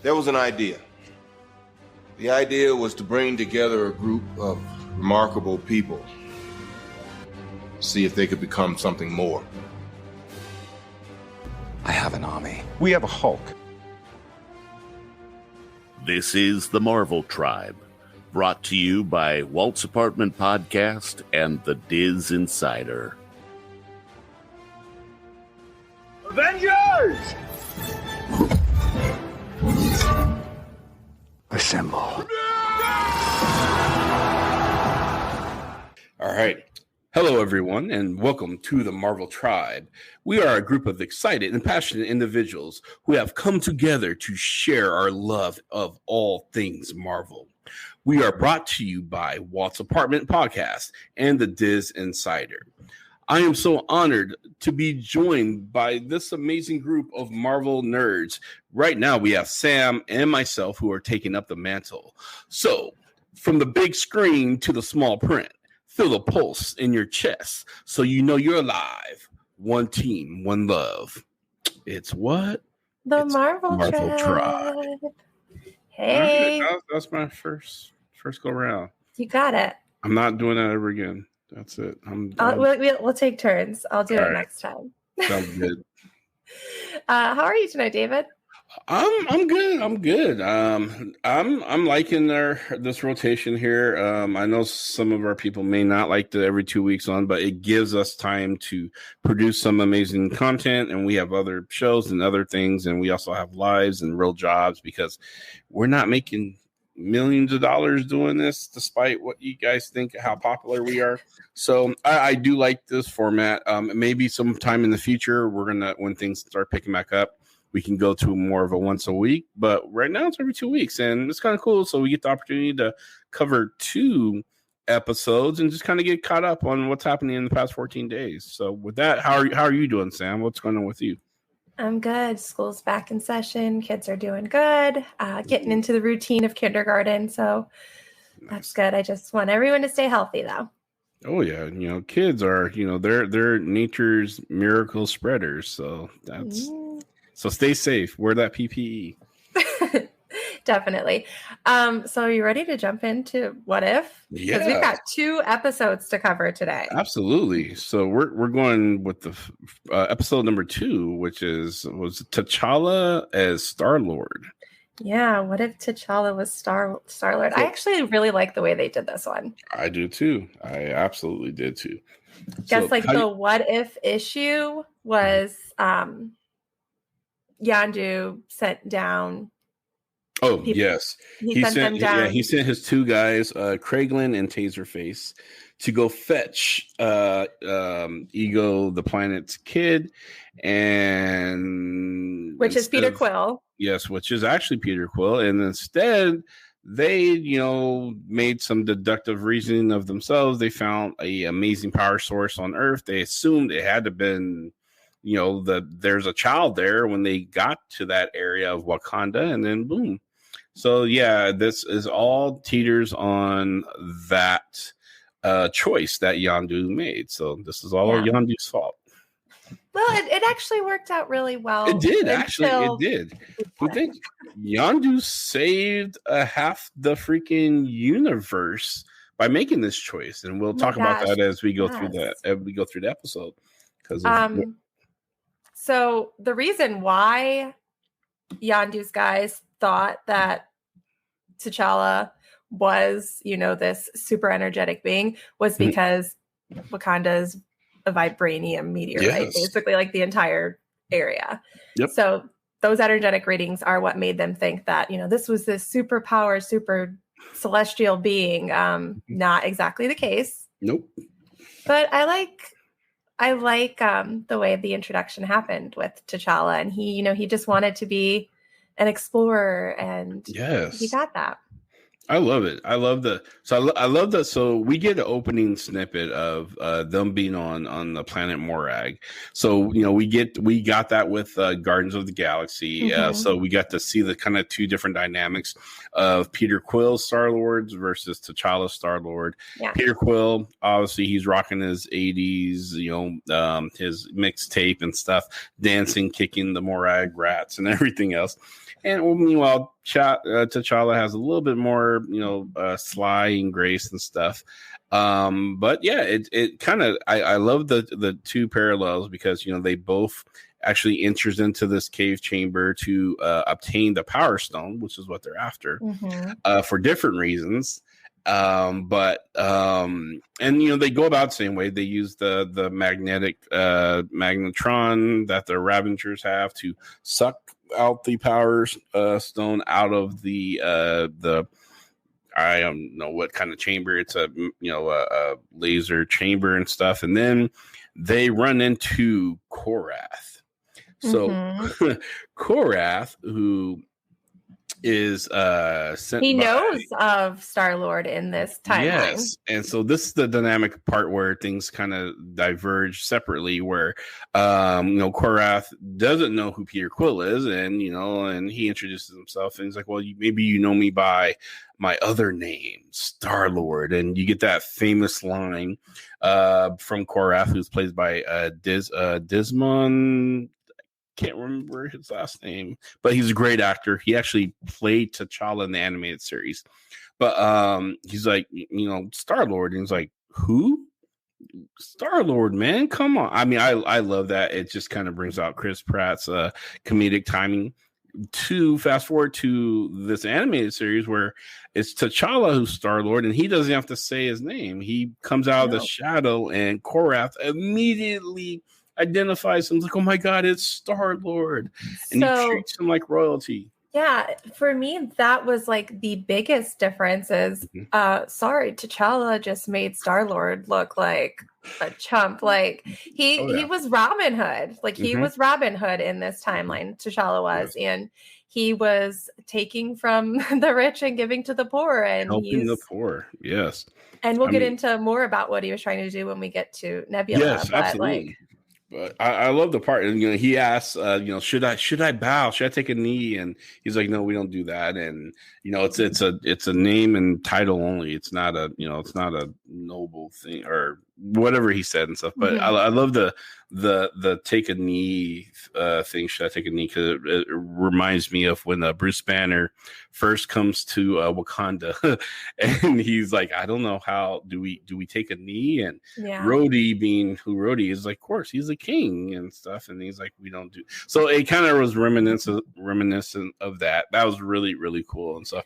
There was an idea. The idea was to bring together a group of remarkable people. See if they could become something more. I have an army. We have a Hulk. This is the Marvel Tribe, brought to you by Walt's Apartment Podcast and the DisInsider. Avengers! Assemble. All right. Hello, everyone, and welcome to the Marvel Tribe. We are a group of excited and passionate individuals who have come together to share our love of all things Marvel. We are brought to you by Walt's Apartment Podcast and the DisInsider. I am so honored to be joined by this amazing group of Marvel nerds. Right now, we have Sam and myself who are taking up the mantle. So, from the big screen to the small print, feel the pulse in your chest so you know you're alive. One team, one love. It's what? It's Marvel Tribe. Hey. That's my first go round. You got it. I'm not doing that ever again. That's it. We'll take turns. I'll do it next time. Sounds good. How are you tonight, David? I'm good. I'm liking this rotation here. I know some of our people may not like the every 2 weeks on, but it gives us time to produce some amazing content, and we have other shows and other things, and we also have lives and real jobs because we're not making millions of dollars doing this, despite what you guys think how popular we are. So I do like this format. Maybe sometime in the future, when things start picking back up, we can go to more of a once a week, but right now it's every 2 weeks, and it's kind of cool. So we get the opportunity to cover 2 episodes and just kind of get caught up on what's happening in the past 14 days. So with that, how are you doing, Sam? What's going on with you? I'm good. School's back in session. Kids are doing good. Getting into the routine of kindergarten. So that's good. I just want everyone to stay healthy, though. Oh yeah. Kids are, they're nature's miracle spreaders. So so stay safe. Wear that PPE. Definitely. So are you ready to jump into What If? Yeah. Because we've got 2 episodes to cover today. Absolutely. So we're going with the episode number 2, which was T'Challa as Star-Lord. Yeah. What if T'Challa was Star-Lord? I actually really like the way they did this one. I do too. I absolutely did too. Guess the what if issue was Yondu sent down. Oh, yes. He sent them down. Yeah, he sent his 2 guys, Kraglin and Taserface, to go fetch Ego, the planet's kid, and which is Peter Quill. Yes, which is actually Peter Quill, and instead they, made some deductive reasoning of themselves. They found a amazing power source on Earth. They assumed it had to been, there's a child there when they got to that area of Wakanda, and then boom. So yeah, this is all teeters on that choice that Yondu made. So this is all Yondu's fault. Well, it actually worked out really well. It did, actually. It did. I think Yondu saved half the freaking universe by making this choice, and we'll talk about that as we go through that. As we go through the episode, because so the reason why Yondu's guys thought that T'Challa was, this super energetic being was because Wakanda's a vibranium meteorite, basically like the entire area. Yep. So those energetic readings are what made them think that, this was this superpower, super celestial being. Not exactly the case. Nope. But I like the way the introduction happened with T'Challa, and he just wanted to be an explorer, and he got that. I love it. I love I love the so we get an opening snippet of them being on the planet Morag. So we got that with Guardians of the Galaxy. So we got to see the kind of two different dynamics of Peter Quill's Star-Lord versus T'Challa's Star-Lord. Yeah. Peter Quill, obviously, he's rocking his 80s, his mixtape and stuff, dancing, kicking the Morag rats and everything else. And meanwhile, T'Challa has a little bit more, sly and grace and stuff. But yeah, it kind of I love the two parallels because they both actually enters into this cave chamber to obtain the Power Stone, which is what they're after, for different reasons. And they go about the same way. They use the magnetic magnetron that the Ravengers have to suck out the Power Stone out of the I don't know what kind of chamber. It's a laser chamber and stuff. And then they run into Korath. So Korath, who is sent he knows of Star-Lord in this timeline. Yes. And so this is the dynamic part where things kind of diverge separately, where Korath doesn't know who Peter Quill is, and and he introduces himself and he's like, well, maybe you know me by my other name, Star-Lord. And you get that famous line from Korath, who's played by Dismon. Can't remember his last name, but he's a great actor. He actually played T'Challa in the animated series. But he's like, Star-Lord, and he's like, who? Star-Lord, man, come on. I mean, I love that. It just kind of brings out Chris Pratt's comedic timing. To fast forward to this animated series where it's T'Challa who's Star-Lord, and he doesn't have to say his name. He comes out of the shadow, and Korath immediately identifies him, like, oh my god, it's Star-Lord, and he treats him like royalty. Yeah, for me that was like the biggest difference is sorry, T'Challa just made Star-Lord look like a chump. Like he was Robin Hood. Like he was Robin Hood in this timeline. T'Challa was, and he was taking from the rich and giving to the poor, and helping the poor. Yes. And we'll get into more about what he was trying to do when we get to Nebula. Yes, absolutely. But I love the part, and he asks, should I bow? Should I take a knee? And he's like, no, we don't do that. And it's a name and title only. It's not a noble thing or whatever he said and stuff. But I love the take a knee thing. Should I take a knee? Because it reminds me of when Bruce Banner first comes to Wakanda, and he's like, I don't know, how do we take a knee? And Rhodey, being who Rhodey is, like, of course he's the king and stuff, and he's like, we don't do. So it kind of was reminiscent of that. That was really, really cool and stuff.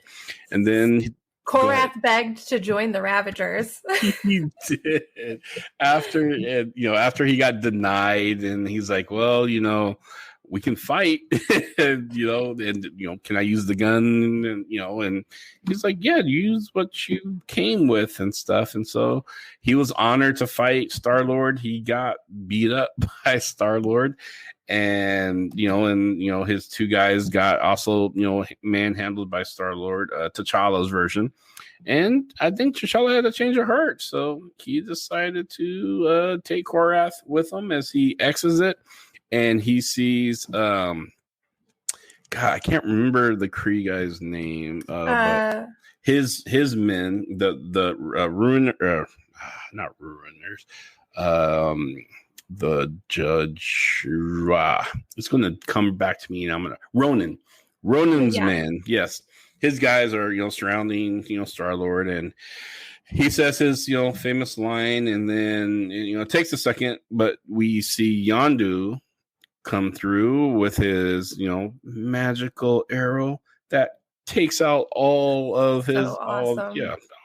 And then Korath begged to join the Ravagers. He did after he got denied, and he's like, well, we can fight, and can I use the gun? And he's like, yeah, use what you came with and stuff. And so he was honored to fight Star-Lord. He got beat up by Star-Lord, and his two guys got also manhandled by Star-Lord, T'Challa's version. And I think T'Challa had a change of heart, so he decided to take Korath with him as he exits it. And he sees, God, I can't remember the Kree guy's name, but his men, the not ruiners, the judge. It's going to come back to me, and I'm gonna Ronan's men. Yes, his guys are surrounding Star-Lord, and he says his famous line, and then it takes a second, but we see Yondu come through with his magical arrow that takes out all of his all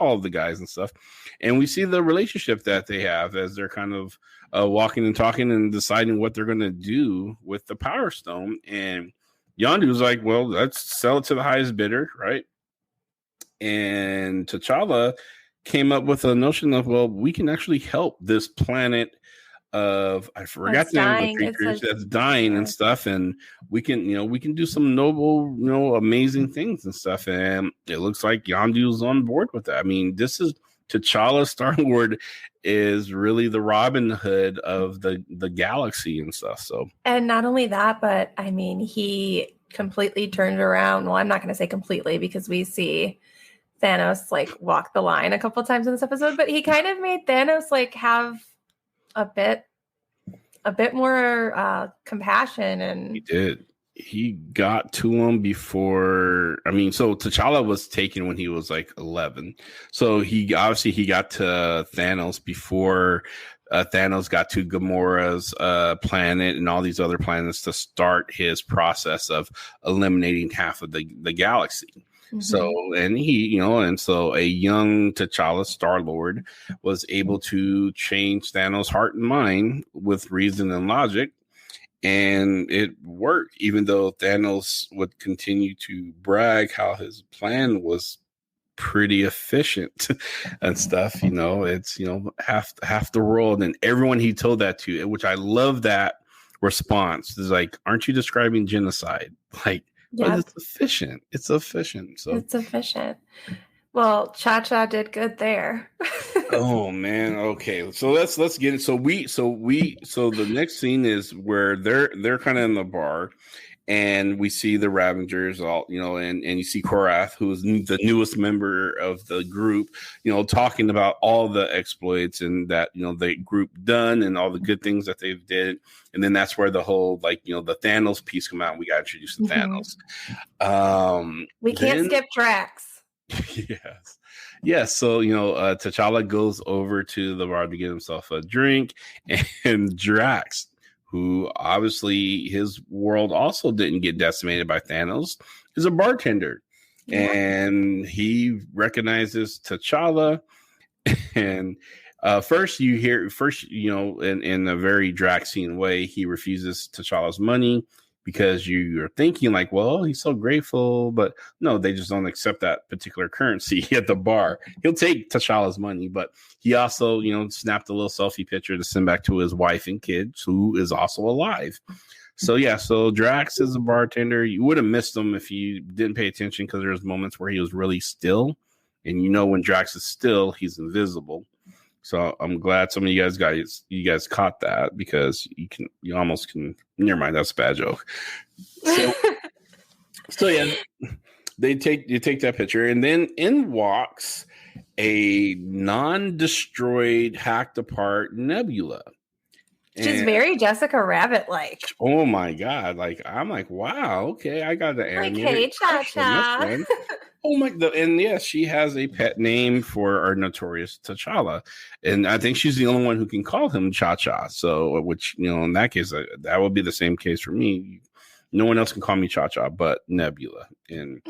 of the guys and stuff. And we see the relationship that they have as they're kind of walking and talking and deciding what they're going to do with the Power Stone. And Yondu's like, well, let's sell it to the highest bidder, right? And T'Challa came up with a notion of, well, we can actually help this planet of, I forgot the name of the creatures that's dying and stuff, and we can do some noble, amazing things and stuff, and it looks like Yondu's on board with that. I mean, this is T'Challa. Star-Lord is really the Robin Hood of the galaxy and stuff. So, and not only that, but I mean, he completely turned around. Well, I'm not going to say completely because we see Thanos like walk the line a couple times in this episode, but he kind of made Thanos like have a bit more compassion, and he did. He got to him before. I mean, so T'Challa was taken when he was like 11. So he got to Thanos before Thanos got to Gamora's planet and all these other planets to start his process of eliminating half of the galaxy. Mm-hmm. So, and so a young T'Challa, Star-Lord, was able to change Thanos' heart and mind with reason and logic. And it worked, even though Thanos would continue to brag how his plan was pretty efficient and stuff. It's, half the world and everyone he told that to, which I love that response. Is like, aren't you describing genocide? Like, yeah, but it's efficient. It's efficient. So it's efficient. Well, Cha-Cha did good there. Oh man. Okay. So let's get it. So the next scene is where they're kind of in the bar, and we see the Ravengers all, and you see Korath, who is the newest member of the group, talking about all the exploits and that, the group done and all the good things that they've did. And then that's where the whole, the Thanos piece come out. And we got introduced to Thanos. We can't skip Drax. Yes. So, T'Challa goes over to the bar to get himself a drink, and Drax, who obviously his world also didn't get decimated by Thanos, is a bartender. Yeah. And he recognizes T'Challa. And first, in a very Draxian way, he refuses T'Challa's money, because you're thinking like, well, he's so grateful, but no, they just don't accept that particular currency at the bar. He'll take T'Challa's money, but he also, snapped a little selfie picture to send back to his wife and kids, who is also alive. So yeah, so Drax is a bartender. You would have missed him if you didn't pay attention, because there's moments where he was really still, and when Drax is still, he's invisible. So I'm glad some of you guys caught that, because you almost can. Never mind, that's a bad joke. So yeah, you take that picture, and then in walks a non-destroyed, hacked apart Nebula. She's very Jessica Rabbit like. Oh my god! I'm like, wow, okay, I got the animated. Like, hey, Cha-Cha. Oh my! And yes, she has a pet name for our notorious T'Challa, and I think she's the only one who can call him Cha-Cha. So, which in that case, that would be the same case for me. No one else can call me Cha-Cha but Nebula. And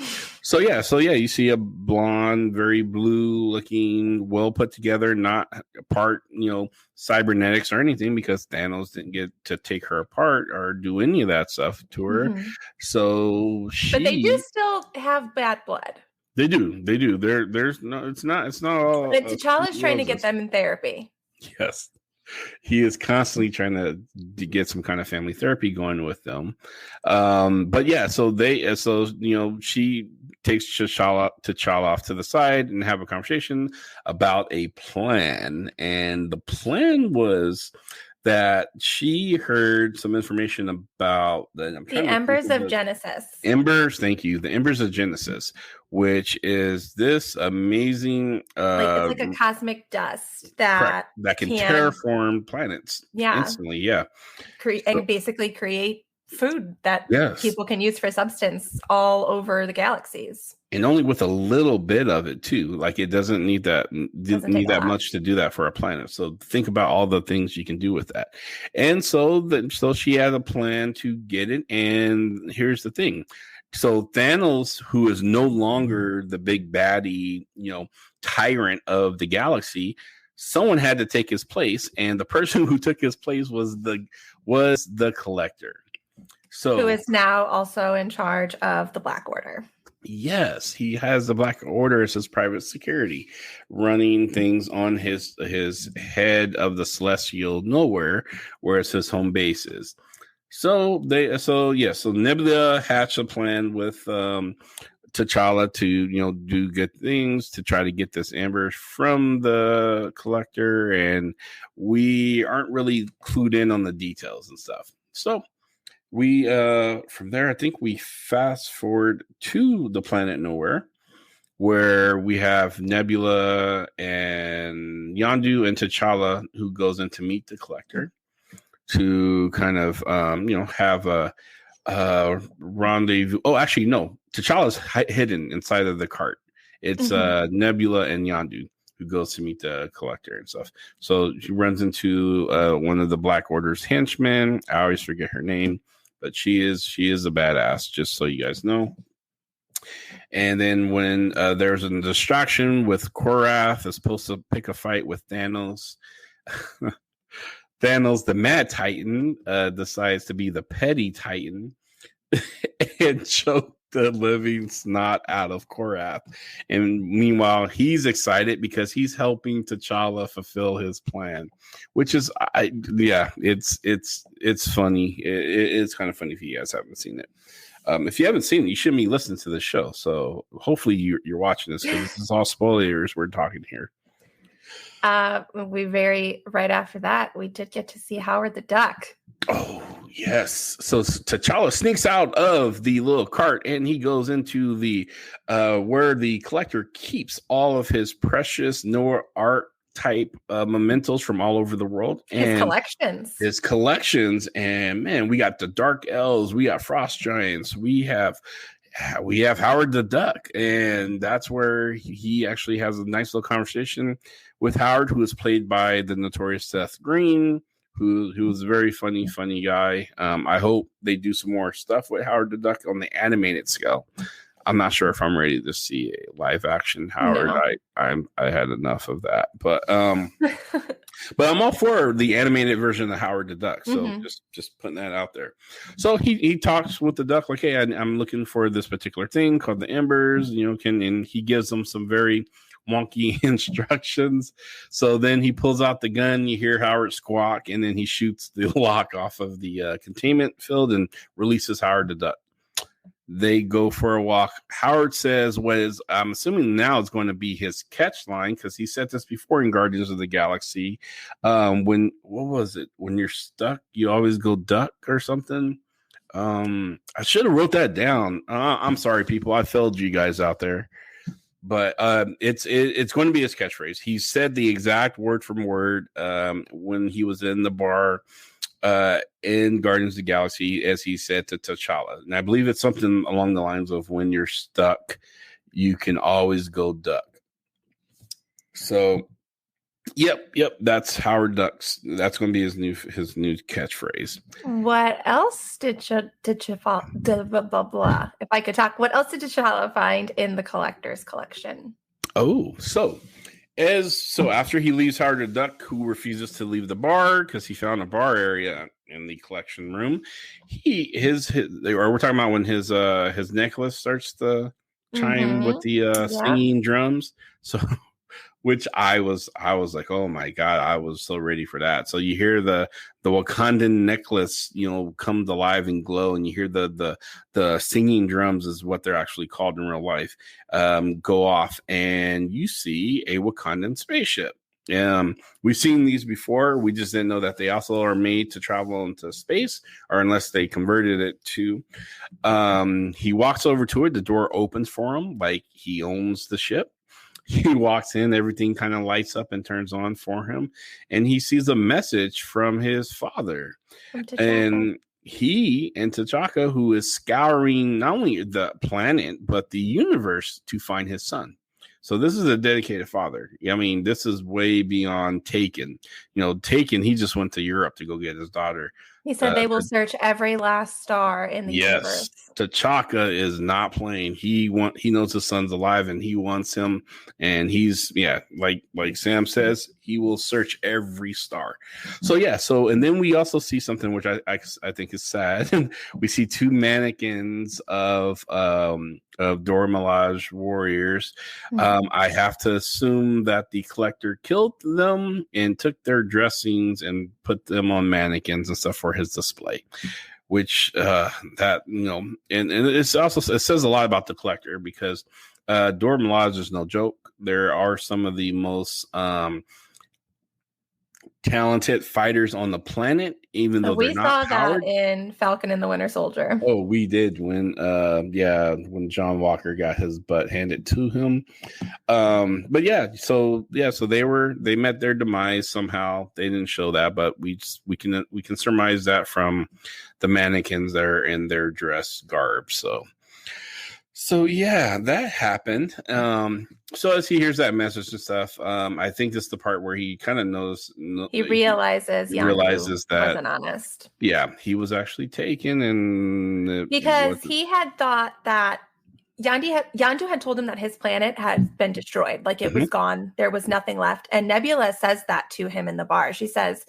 so yeah, you see a blonde, very blue looking, well put together, not part, cybernetics or anything, because Thanos didn't get to take her apart or do any of that stuff to her. Mm-hmm. So but they do still have bad blood. They do. There's no, it's not all. But T'Challa's trying to get them in therapy. Yes. He is constantly trying to get some kind of family therapy going with them. But yeah, she takes T'Challa off to the side and have a conversation about a plan. And the plan was that she heard some information about the Embers of Genesis. Thank you. The Embers of Genesis, which is this amazing it's like a cosmic dust that can terraform planets instantly. Yeah. And basically create food that people can use for substance all over the galaxies. And only with a little bit of it too. Like, it doesn't need that much to do that for a planet. So think about all the things you can do with that. And so she had a plan to get it. And here's the thing. So Thanos, who is no longer the big baddie, tyrant of the galaxy, someone had to take his place, and the person who took his place was the Collector. So, who is now also in charge of the Black Order. Yes, he has the Black Order as his private security, running things on his head of the celestial nowhere, where it's his home base is. So Nebula hatched a plan with T'Challa to do good things to try to get this amber from the Collector, and we aren't really clued in on the details and stuff. So we from there, I think we fast forward to the planet Nowhere, where we have Nebula and Yondu and T'Challa, who goes in to meet the Collector to kind of have a rendezvous. Oh, actually, no. T'Challa's hidden inside of the cart. It's Nebula and Yondu who goes to meet the Collector and stuff. So she runs into one of the Black Order's henchmen. I always forget her name, but she is a badass, just so you guys know. And then when there's a distraction with Korath is supposed to pick a fight with Thanos. Thanos, the Mad Titan, decides to be the Petty Titan and choke the living snot out of Korath. And meanwhile, he's excited because he's helping T'Challa fulfill his plan, which is, it's funny. It's kind of funny if you guys haven't seen it. If you haven't seen it, you shouldn't be listening to the show. So hopefully you're watching this, because this is all spoilers we're talking here. Right after that, we did get to see Howard the Duck. Oh, yes. So T'Challa sneaks out of the little cart and he goes into the where the Collector keeps all of his precious Noah art type mementos from all over the world. And his collections. And man, we got the Dark Elves, we got Frost Giants, we have Howard the Duck, and that's where he actually has a nice little conversation with Howard, who is played by the notorious Seth Green, who was a very funny guy. I hope they do some more stuff with Howard the Duck on the animated scale. I'm not sure if I'm ready to see a live action Howard. No. I had enough of that, but but I'm all for the animated version of Howard the Duck. So just putting that out there. So he talks with the duck like, hey, I'm looking for this particular thing called the embers. And he gives them some very wonky instructions. So then he pulls out the gun. You hear Howard squawk, and then he shoots the lock off of the containment field and releases Howard the Duck. They go for a walk. Howard says I'm assuming now is going to be his catch line, because he said this before in Guardians of the Galaxy. What was it? When you're stuck, you always go duck or something. I should have wrote that down. I'm sorry, people. I failed you guys out there. But it's going to be his catchphrase. He said the exact word from word when he was in the bar in Guardians of the Galaxy, as he said to T'Challa. And I believe it's something along the lines of, when you're stuck, you can always go duck. So, yep, that's Howard Duck's. That's going to be his new catchphrase. What else did you blah, blah. If I could talk, what else did T'Challa find in the Collector's collection? Oh, so after he leaves Howard the Duck, who refuses to leave the bar because he found a bar area in the collection room, we're talking about when his necklace starts to chime with the singing drums. So, which I was like, oh my God, I was so ready for that. So you hear the Wakandan necklace, come to life and glow, and you hear the singing drums, is what they're actually called in real life, go off, and you see a Wakandan spaceship. We've seen these before. We just didn't know that they also are made to travel into space, or unless they converted it to. He walks over to it. The door opens for him, like he owns the ship. He walks in, everything kind of lights up and turns on for him, and he sees a message from his father. And he and T'Chaka, who is scouring not only the planet but the universe to find his son. So this is a dedicated father. I mean, this is way beyond Taken. Taken, he just went to Europe to go get his daughter. He said they will search every last star in the universe. T'Chaka is not playing. He knows his son's alive and he wants him. And he's like Sam says, he will search every star. So and then we also see something which I think is sad. We see 2 mannequins of Dora Milaje warriors. I have to assume that the collector killed them and took their dressings and put them on mannequins and stuff for his display. Which that and it's also, it says a lot about the collector, because Dora Milaje is no joke. There are some of the most talented fighters on the planet, even though they're not powered. We saw that in Falcon and the Winter Soldier. Oh, we did when John Walker got his butt handed to him. So they met their demise somehow. They didn't show that, but we can surmise that from the mannequins that are in their dress garb. So yeah, that happened. So as he hears that message and stuff, I think this is the part where he kind of knows. He realizes that wasn't honest. Yeah, he was actually taken, and because he had thought that Yondu had told him that his planet had been destroyed, like it was gone. There was nothing left, and Nebula says that to him in the bar. She says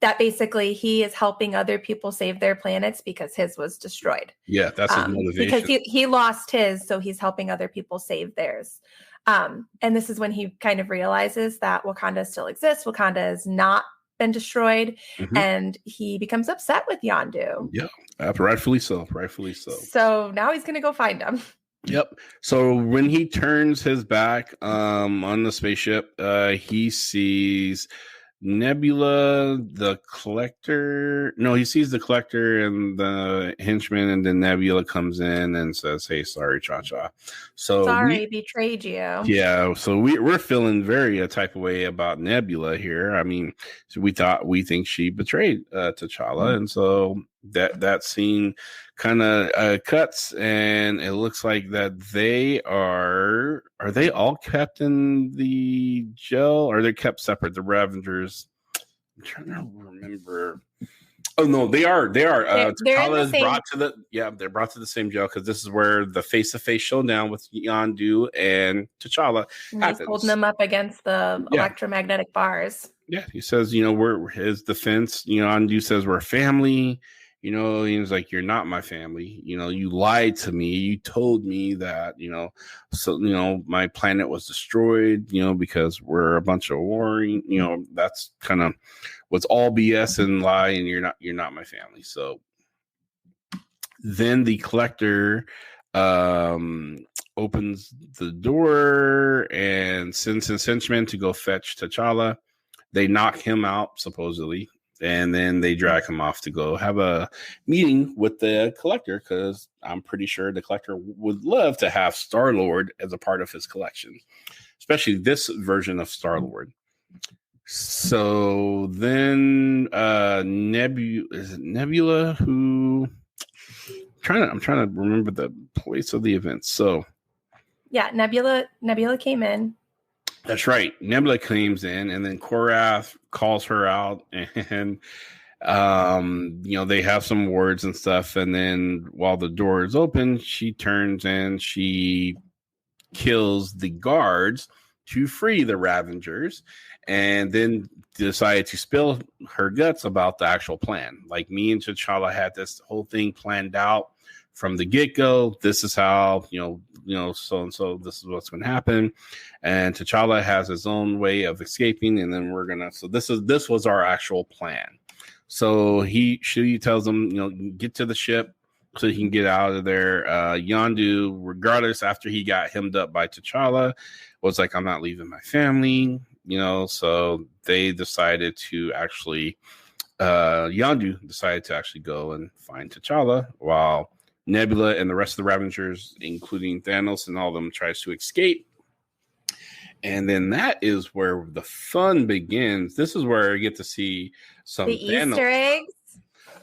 that basically he is helping other people save their planets because his was destroyed. Yeah, that's his motivation. Because he lost his, so he's helping other people save theirs. And this is when he kind of realizes that Wakanda still exists. Wakanda has not been destroyed, and he becomes upset with Yondu. Yeah, rightfully so. So now he's going to go find him. Yep. So when he turns his back on the spaceship, he sees Nebula, the collector. No, he sees the collector and the henchman, and then Nebula comes in and says, "Hey, sorry, Cha-Cha." So sorry, betrayed you. Yeah. So we're feeling very a type of way about Nebula here. I mean, so we think she betrayed T'Challa, and so that scene kind of cuts, and it looks like that they are they all kept in the jail, or they're kept separate, the Ravengers? I'm trying to remember. Oh no, they are. T'Challa is brought to they're brought to the same jail, because this is where the face-to-face showdown with Yondu and T'Challa happens. He's holding them up against the electromagnetic bars. Yeah, he says, we're his defense. Yondu says we're family. He was like, "You're not my family. You lied to me. You told me that, my planet was destroyed, because we're a bunch of warring, that's kind of what's all BS and lie. And you're not my family." So then the collector opens the door and sends his henchmen to go fetch T'Challa. They knock him out, supposedly. And then they drag him off to go have a meeting with the collector, because I'm pretty sure the collector would love to have Star-Lord as a part of his collection, especially this version of Star-Lord. So then Nebula, who I'm trying to remember the place of the event. So yeah, Nebula came in. That's right. Nebula comes in, and then Korath calls her out, and they have some words and stuff. And then while the door is open, she turns and she kills the guards to free the Ravengers, and then decided to spill her guts about the actual plan. Like, me and T'Challa had this whole thing planned out from the get-go. This is how, so and so, this is what's going to happen. And T'Challa has his own way of escaping, and then this was our actual plan. So she tells him, get to the ship so he can get out of there. Yondu, regardless, after he got hemmed up by T'Challa, was like, "I'm not leaving my family," so they decided to actually, Yondu decided to actually go and find T'Challa, while Nebula and the rest of the Ravengers, including Thanos and all of them, tries to escape. And then that is where the fun begins. This is where I get to see some the Thanos. Easter eggs.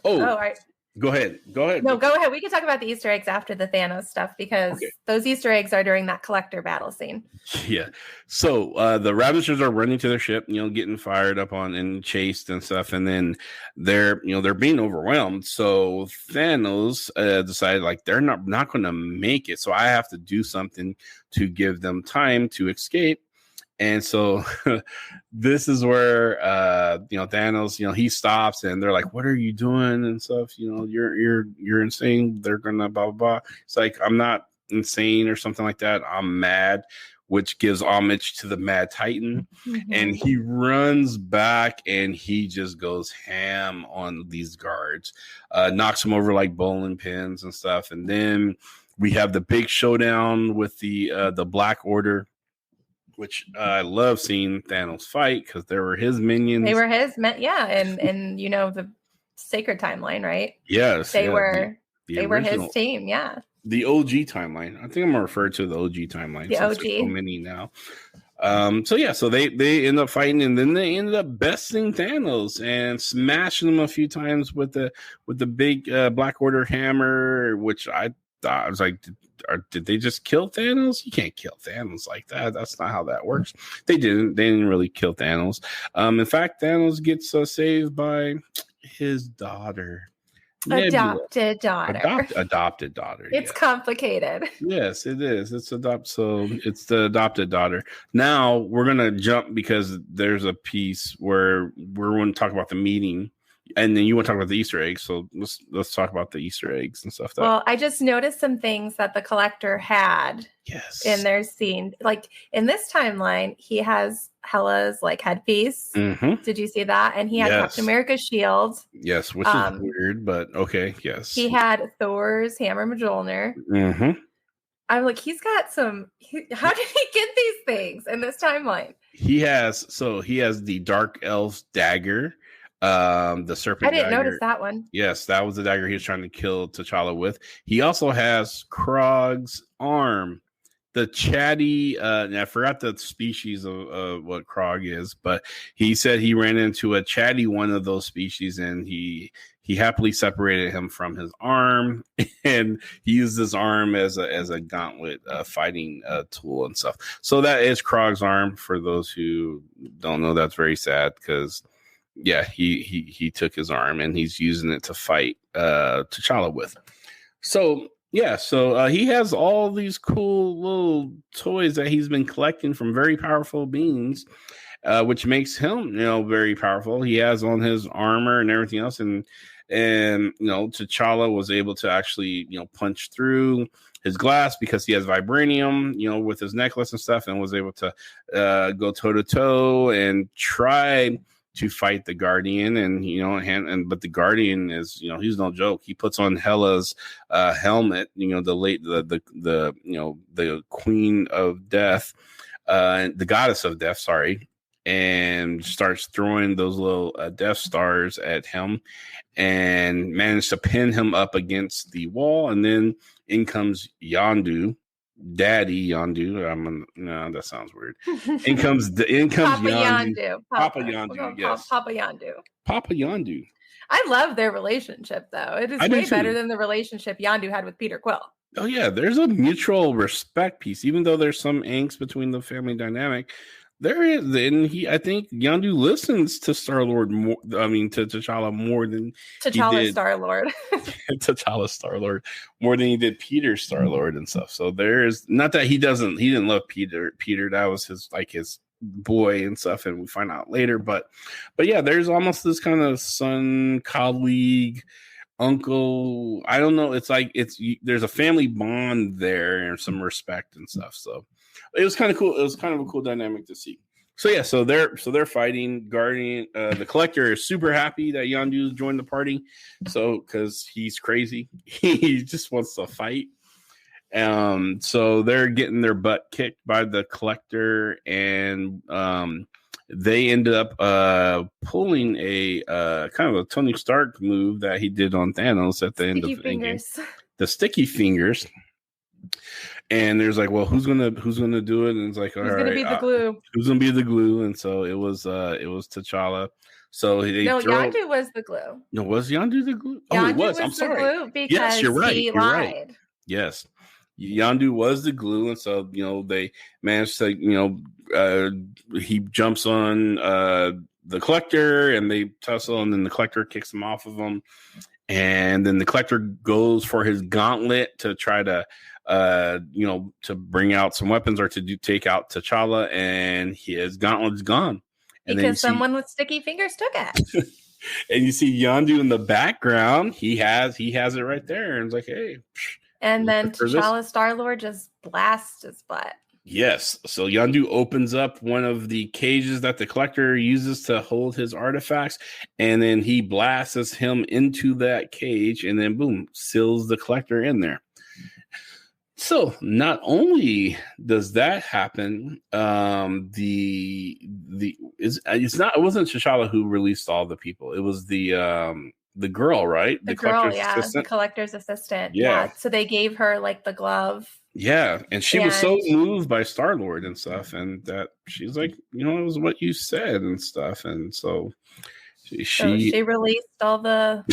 Oh, Go ahead. No, go ahead. We can talk about the Easter eggs after the Thanos stuff because those Easter eggs are during that collector battle scene. Yeah. So the Ravagers are running to their ship, getting fired up on and chased and stuff, and then they're being overwhelmed. So Thanos decided like they're not going to make it, so I have to do something to give them time to escape. And so this is where Thanos, he stops and they're like, "What are you doing?" and stuff. You're insane. They're gonna blah blah blah. It's like, I'm not insane or something like that. I'm mad, which gives homage to the Mad Titan. Mm-hmm. And he runs back and he just goes ham on these guards, knocks them over like bowling pins and stuff. And then we have the big showdown with the Black Order, which I love seeing Thanos fight because they were his minions. They were his yeah, and the sacred timeline, right? Yes, they were his team. Yeah, the OG timeline. I think I'm gonna refer to the OG timeline. The OG. So many now. So they end up fighting, and then they ended up besting Thanos and smashing him a few times with the big Black Order hammer, which I thought, I was like, did they just kill Thanos? You can't kill Thanos like that. That's not how that works. They didn't really kill Thanos. In fact, Thanos gets saved by his daughter. Adopted daughter. Adopted daughter. It's complicated. Yes, it is. It's it's the adopted daughter. Now we're gonna jump because there's a piece where we're going to talk about the meeting. And then you want to talk about the Easter eggs, so let's talk about the Easter eggs and stuff. Well, I just noticed some things that the collector had in their scene. Like in this timeline, he has Hela's like headpiece. Mm-hmm. Did you see that? And he had Captain America's shield. Yes, which is weird, but okay, yes. He had Thor's hammer Mjolnir. Mm-hmm. I'm like, he's got some. How did he get these things in this timeline? He has the Dark Elf's dagger. The serpent. I didn't notice that one. Yes, that was the dagger he was trying to kill T'Challa with. He also has Krog's arm, the chatty. And I forgot the species of what Krog is, but he said he ran into a chatty one of those species, and he happily separated him from his arm, and he used his arm as a gauntlet fighting tool and stuff. So that is Krog's arm. For those who don't know, that's very sad because. Yeah, he took his arm and he's using it to fight T'Challa with. So he has all these cool little toys that he's been collecting from very powerful beings, which makes him very powerful. He has on his armor and everything else, and T'Challa was able to actually punch through his glass because he has vibranium, with his necklace and stuff, and was able to go toe to toe and try to fight the Guardian, and but the Guardian is he's no joke. He puts on Hela's helmet, the Queen of Death, the Goddess of Death, sorry, and starts throwing those little Death Stars at him, and managed to pin him up against the wall, and then in comes Yondu. Daddy Yondu. No, that sounds weird. In comes Papa Yondu. Papa Yondu. Yes. Papa Yondu. Papa Yondu. I love their relationship, though. It is way better than the relationship Yondu had with Peter Quill. Oh yeah, there's a mutual respect piece, even though there's some angst between the family dynamic. There is, and I think Yondu listens to Star-Lord more. I mean, to T'Challa more than T'Challa Star-Lord. T'Challa Star-Lord more than he did Peter Star-Lord and stuff. So there's not that he didn't love Peter. That was his boy and stuff, and we find out later. But yeah, there's almost this kind of son, colleague, uncle. I don't know. It's like there's a family bond there and some respect and stuff. So. It was kind of cool. It was kind of a cool dynamic to see. So they're fighting. Guardian, the Collector is super happy that Yondu joined the party. So because he's crazy, he just wants to fight. So they're getting their butt kicked by the Collector, and they ended up pulling a kind of a Tony Stark move that he did on Thanos at the end of the game. The sticky fingers. And there's like, well, who's gonna do it? And it's like, all right, who's gonna be the glue? Who's gonna be the glue? And so it was T'Challa. So they Yondu was the glue. No, was Yondu the glue? Yondu it was. I'm the sorry. glue because yes, you're right. he You're lied. right. Yes, Yondu was the glue, and so they managed to he jumps on the collector, and they tussle, and then the collector kicks him off of him, and then the collector goes for his gauntlet to try to to bring out some weapons or to take out T'Challa, and his gauntlet's gone. And because someone with sticky fingers took it. And you see Yondu in the background. He has it right there, and it's like, hey. And then T'Challa Star-Lord just blasts his butt. Yes. So Yondu opens up one of the cages that the collector uses to hold his artifacts, and then he blasts him into that cage, and then boom, seals the collector in there. So not only does that happen, it wasn't T'Challa who released all the people. It was the girl, right? The girl, the collector's assistant. Yeah. So they gave her like the glove. Yeah, and she was so moved by Star-Lord and stuff, and that she's like, it was what you said and stuff, and so she released all the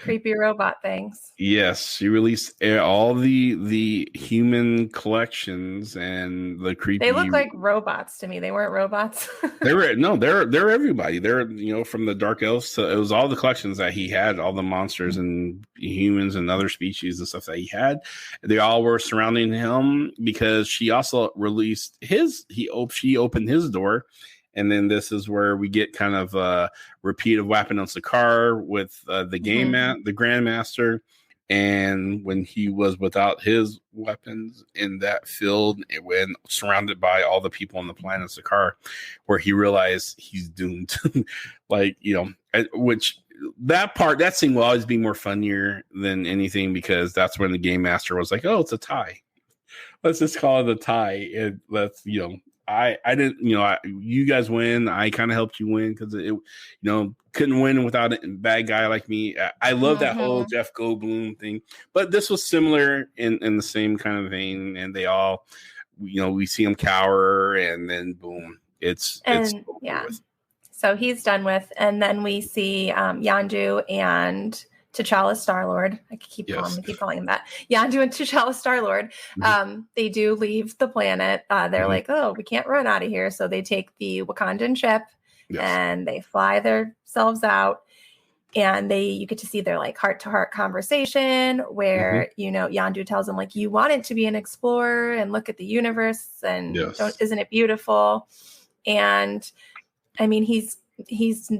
creepy robot things. Yes, she released all the human collections and the creepy. They look like robots to me. They weren't robots. they're everybody. They're from the Dark Elves to, it was all the collections that he had, all the monsters and humans and other species and stuff that he had. They all were surrounding him because she also released she opened his door. And then this is where we get kind of a repeat of Weapon on Sakaar with the Grandmaster. And when he was without his weapons in that field, when surrounded by all the people on the planet Sakaar, where he realized he's doomed. Which that scene will always be more funnier than anything, because that's when the Game Master was like, oh, it's a tie. Let's just call it a tie. And let's, I didn't, you guys win. I kind of helped you win because it, couldn't win without a bad guy like me. I love that whole Jeff Goldblum thing, but this was similar in the same kind of vein. And they all, we see him cower, and then boom, it's yeah. So he's done with, and then we see Yondu and T'Challa Star-Lord. I keep calling him that. Yondu and T'Challa Star-Lord. They do leave the planet. They're like, oh, we can't run out of here. So they take the Wakandan ship and they fly themselves out. And you get to see their like heart-to-heart conversation where, Yondu tells him like, you want it to be an explorer and look at the universe and isn't it beautiful? And I mean, he's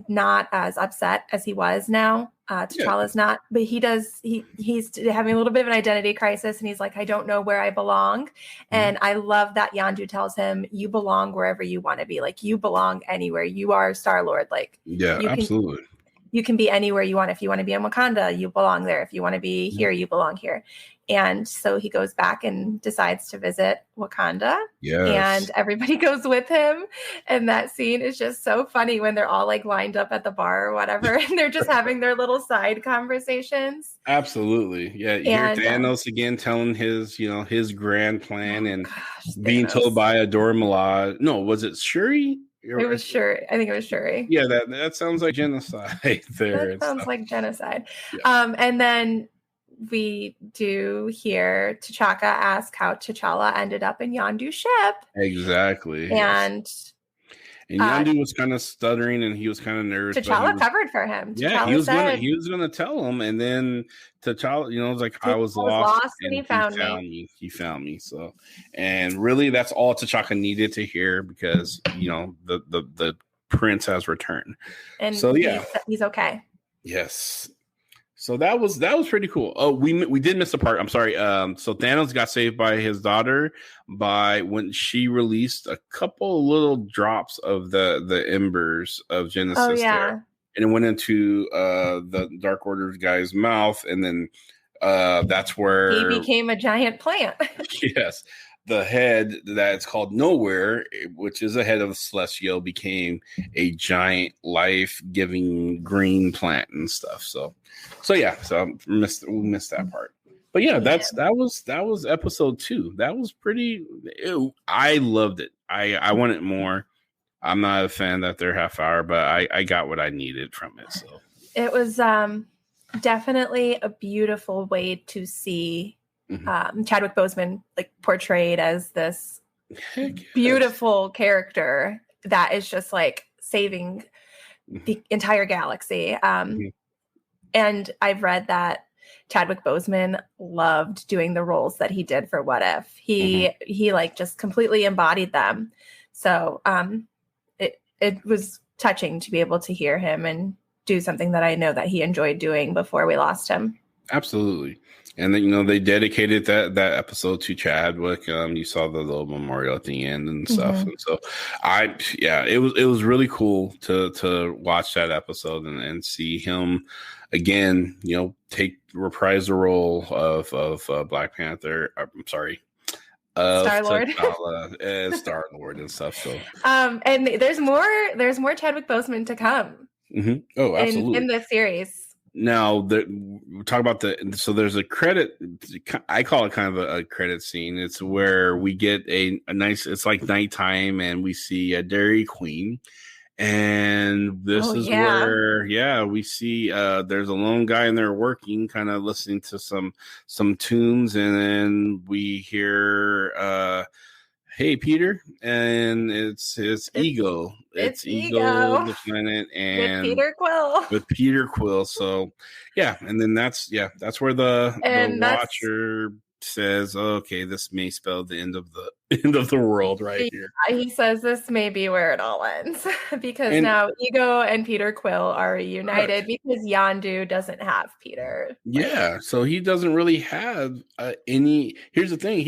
not as upset as he was now. T'Challa's not, but he's having a little bit of an identity crisis, and he's like, I don't know where I belong. And I love that Yondu tells him, you belong wherever you want to be. Like, you belong anywhere. You are Star-Lord. Like, absolutely. You can be anywhere you want. If you want to be in Wakanda, you belong there. If you want to be here, you belong here. And so he goes back and decides to visit Wakanda. And everybody goes with him. And that scene is just so funny when they're all like lined up at the bar or whatever. And they're just having their little side conversations. Absolutely. Yeah. You hear Thanos again telling his grand plan being told by Adora Milaje. No, was it Shuri? It was Shuri. I think it was Shuri. Yeah, that sounds like genocide there. That sounds like genocide. Yeah. And then we do hear T'Chaka ask how T'Challa ended up in Yondu's ship. Exactly. And Yondu was kind of stuttering, and he was kind of nervous. T'Challa covered for him. Yeah, T'Challa he was gonna tell him, and then T'Challa, was like, I was lost and he found me. He found me. So, and really, that's all T'Chaka needed to hear, because the prince has returned, and so he's okay. Yes. So that was pretty cool. Oh, we did miss a part. I'm sorry. So Thanos got saved by his daughter when she released a couple little drops of the embers of Genesis there, and it went into the Dark Order guy's mouth, and then that's where he became a giant plant. Yes. The head that's called Nowhere, which is a head of Celestial, became a giant life-giving green plant and stuff. So we missed that part. But that was episode 2. That was pretty. I loved it. I wanted more. I'm not a fan that they're half hour, but I got what I needed from it. So it was definitely a beautiful way to see Chadwick Boseman like portrayed as this beautiful character that is just like saving the entire galaxy. And I've read that Chadwick Boseman loved doing the roles that he did for What If. He like just completely embodied them. So it was touching to be able to hear him and do something that I know that he enjoyed doing before we lost him. Absolutely. And then, you know, they dedicated that episode to Chadwick. You saw the little memorial at the end and stuff. And so it was really cool to watch that episode and see him again, you know, reprise the role of Black Panther. I'm sorry. Star-Lord. Star-Lord and stuff. So and there's more Chadwick Boseman to come. Oh, absolutely. In the series. Now, we talk about so there's a credit. I call it kind of a credit scene. It's where we get a nice. It's like nighttime, and we see a Dairy Queen, and this where we see there's a lone guy in there working, kind of listening to some tunes, and then we hear "Hey Peter," and it's Ego. It's Ego, the planet, and with Peter Quill. So and then that's where the Watcher says, "Okay, this may spell the end of the world right here." He says this may be where it all ends because now Ego and Peter Quill are reunited because Yondu doesn't have Peter. Yeah, so he doesn't really have any. Here's the thing: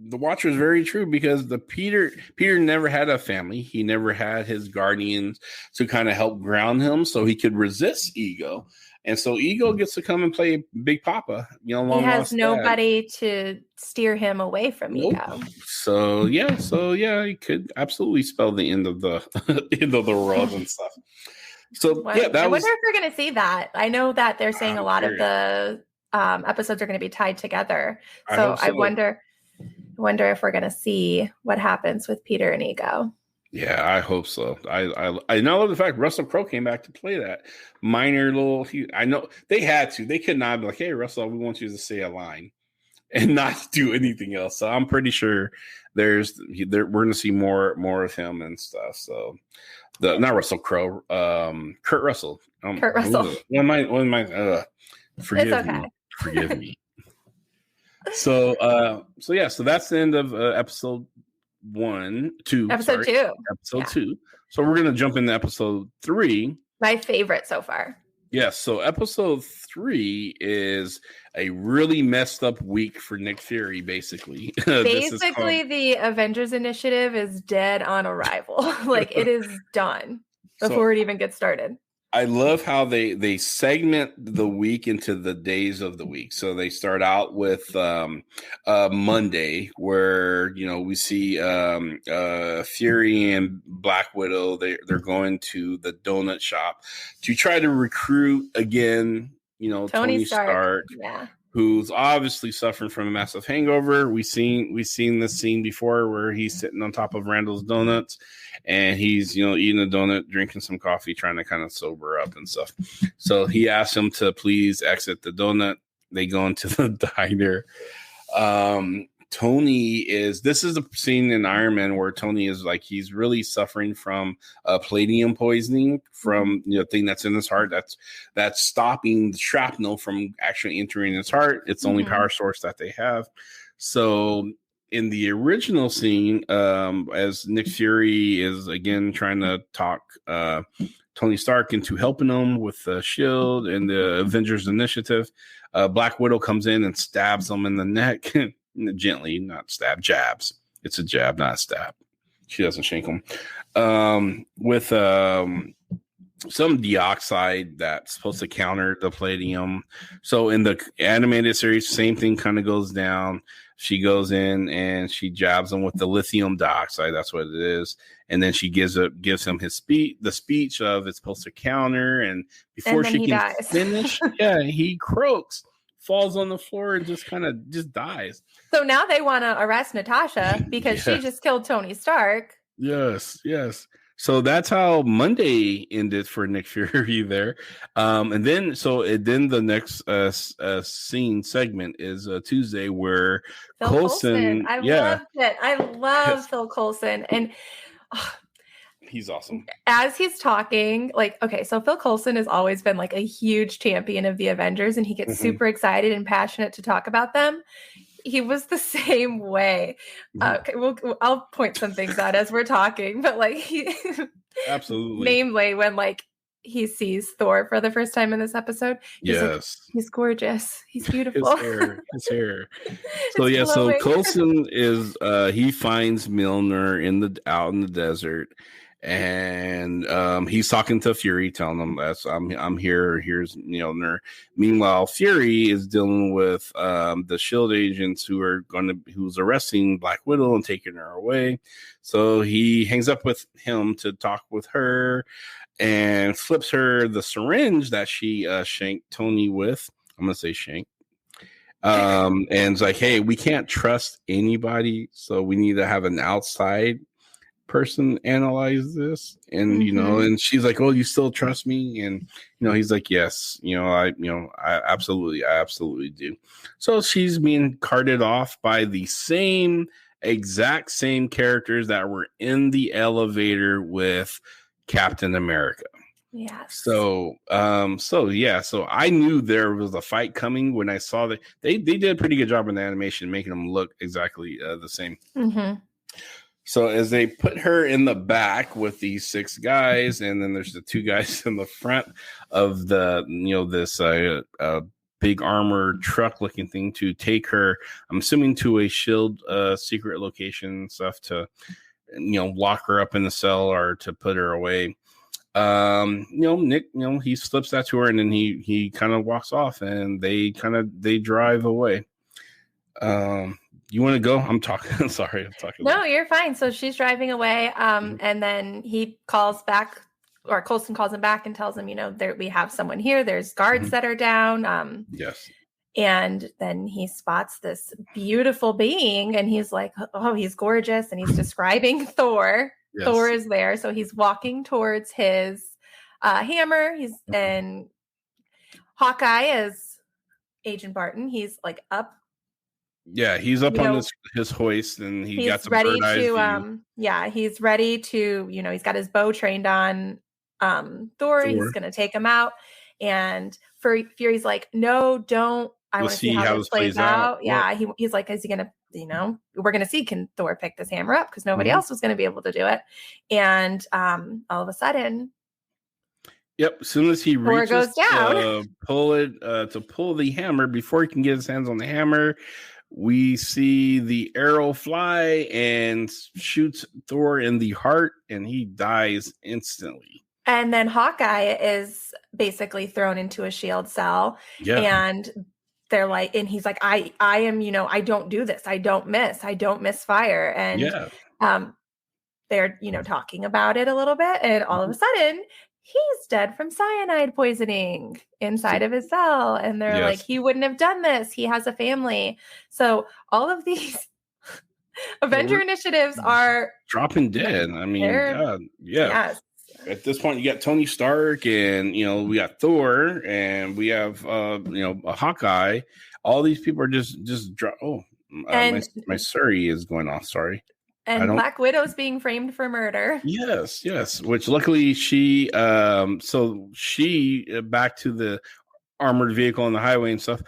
the Watcher is very true because Peter never had a family. He never had his guardians to kind of help ground him, so he could resist Ego. And so Ego gets to come and play Big Papa. You know, he has nobody to steer him away from Ego. So he could absolutely spell the end of the end of the world and stuff. So I wonder if we're going to see that. I know that they're saying a lot of the episodes are going to be tied together. So I wonder if we're going to see what happens with Peter and Ego. Yeah, I hope so. I know the fact Russell Crowe came back to play that minor little. I know they had to. They could not be like, "Hey, Russell, we want you to say a line," and not do anything else. So I'm pretty sure we're going to see more of him and stuff. So not Russell Crowe, Kurt Russell. Kurt Russell. Forgive me. So that's the end of episode 2. Episode 2. So we're gonna jump into episode 3. My favorite so far. Yes. So episode 3 is a really messed up week for Nick Fury. Basically, the Avengers Initiative is dead on arrival. Like it is done before it even gets started. I love how they segment the week into the days of the week. So they start out with Monday, where we see Fury and Black Widow. They're going to the donut shop to try to recruit again. Tony Stark. Yeah. Who's obviously suffering from a massive hangover. We've seen this scene before where he's sitting on top of Randall's donuts and he's, eating a donut, drinking some coffee, trying to kind of sober up and stuff. So he asks him to please exit the donut. They go into the diner. This is a scene in Iron Man where Tony is like, he's really suffering from palladium poisoning from, thing that's in his heart. That's stopping the shrapnel from actually entering his heart. It's the only power source that they have. So in the original scene, as Nick Fury is again trying to talk Tony Stark into helping him with the shield and the Avengers Initiative, Black Widow comes in and stabs him in the neck. Gently, not stab, jabs. It's a jab, not a stab. She doesn't shank him. With some dioxide that's supposed to counter the palladium. So in the animated series, same thing kind of goes down. She goes in and she jabs him with the lithium dioxide. That's what it is. And then she gives him the speech of it's supposed to counter. And before she can finish, he croaks, falls on the floor, and just dies. So now they want to arrest Natasha because she just killed Tony Stark. Yes. So that's how Monday ended for Nick Fury there. And then the next scene segment is Tuesday where Phil Coulson. I loved it. I love Phil Coulson. And he's awesome. As he's talking, like, okay, so Phil Coulson has always been like a huge champion of the Avengers, and he gets super excited and passionate to talk about them. He was the same way. Okay, I'll point some things out as we're talking, but like he absolutely, namely when like he sees Thor for the first time in this episode. He's like, he's gorgeous. He's beautiful. His hair. So yeah, so Coulson is he finds Mjolnir out in the desert. And he's talking to Fury, telling him that I'm here. Here's Mjolnir. Meanwhile, Fury is dealing with the Shield agents who's arresting Black Widow and taking her away. So he hangs up with him to talk with her and flips her the syringe that she shanked Tony with. I'm gonna say shank. And it's like, hey, we can't trust anybody, so we need to have an outside person analyze this. And and she's like, oh, you still trust me? And he's like, yes, I absolutely do. So she's being carted off by the exact same characters that were in the elevator with Captain America. Yes. So I knew there was a fight coming when I saw that they did a pretty good job in the animation making them look exactly the same. So as they put her in the back with these 6 guys, and then there's the 2 guys in the front of the, this big armor truck looking thing to take her, I'm assuming to a Shield secret location stuff to, lock her up in the cell or to put her away. Nick, he slips that to her, and then he kind of walks off, and they drive away. You want to go? I'm talking. Sorry, I'm talking. No, you're fine. So she's driving away. And then he calls back, or Coulson calls him back and tells him, we have someone here. There's guards that are down. Yes. And then he spots this beautiful being, and he's like, oh, he's gorgeous. And he's describing Thor. Yes. Thor is there. So he's walking towards his hammer. And Hawkeye is Agent Barton. He's like up. Yeah, he's up on his hoist, and he's got some ready bird-eye to he's ready to, he's got his bow trained on Thor. He's gonna take him out, and Fury's like, no, don't. I want to see how this plays out. Yeah, he's like, is he gonna, we're gonna see, can Thor pick this hammer up, because nobody else was gonna be able to do it. And all of a sudden, yep, as soon as he reaches goes down to pull the hammer, before he can get his hands on the hammer, we see the arrow fly and shoots Thor in the heart, and he dies instantly. And then Hawkeye is basically thrown into a shield cell. Yeah. And they're like, and he's like, I am, I don't do this. I don't misfire. And they're, talking about it a little bit. And all of a sudden, he's dead from cyanide poisoning inside of his cell. And they're like, he wouldn't have done this. He has a family. So all of these Avenger initiatives are dropping dead. I mean, God, yeah. Yes. At this point, you got Tony Stark, and we got Thor, and we have a Hawkeye. All these people are just my Surrey is going off. Sorry. And Black Widow's being framed for murder. Yes. Which luckily she back to the armored vehicle on the highway and stuff.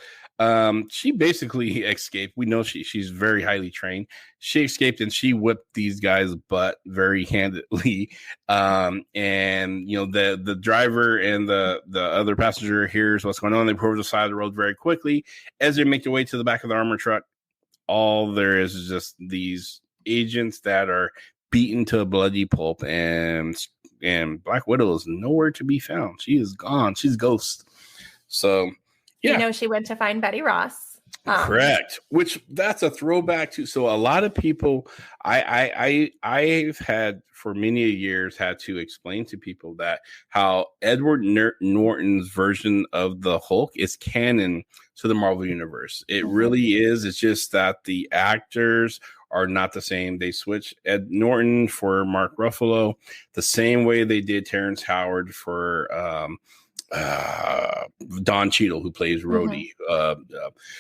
She basically escaped. We know she's very highly trained. She escaped, and she whipped these guys' butt very handedly. And the driver and the other passenger hears what's going on. They pull over the side of the road very quickly. As they make their way to the back of the armor truck, all there is just these agents that are beaten to a bloody pulp, and Black Widow is nowhere to be found. She is gone. She's ghost. So yeah, she went to find Betty Ross. Correct. Which that's a throwback to. So a lot of people, I've had for many years had to explain to people that how Edward Norton's version of the Hulk is canon to the Marvel Universe. It really is. It's just that the actors are not the same. They switched Ed Norton for Mark Ruffalo the same way they did Terrence Howard for Don Cheadle, who plays Rhodey.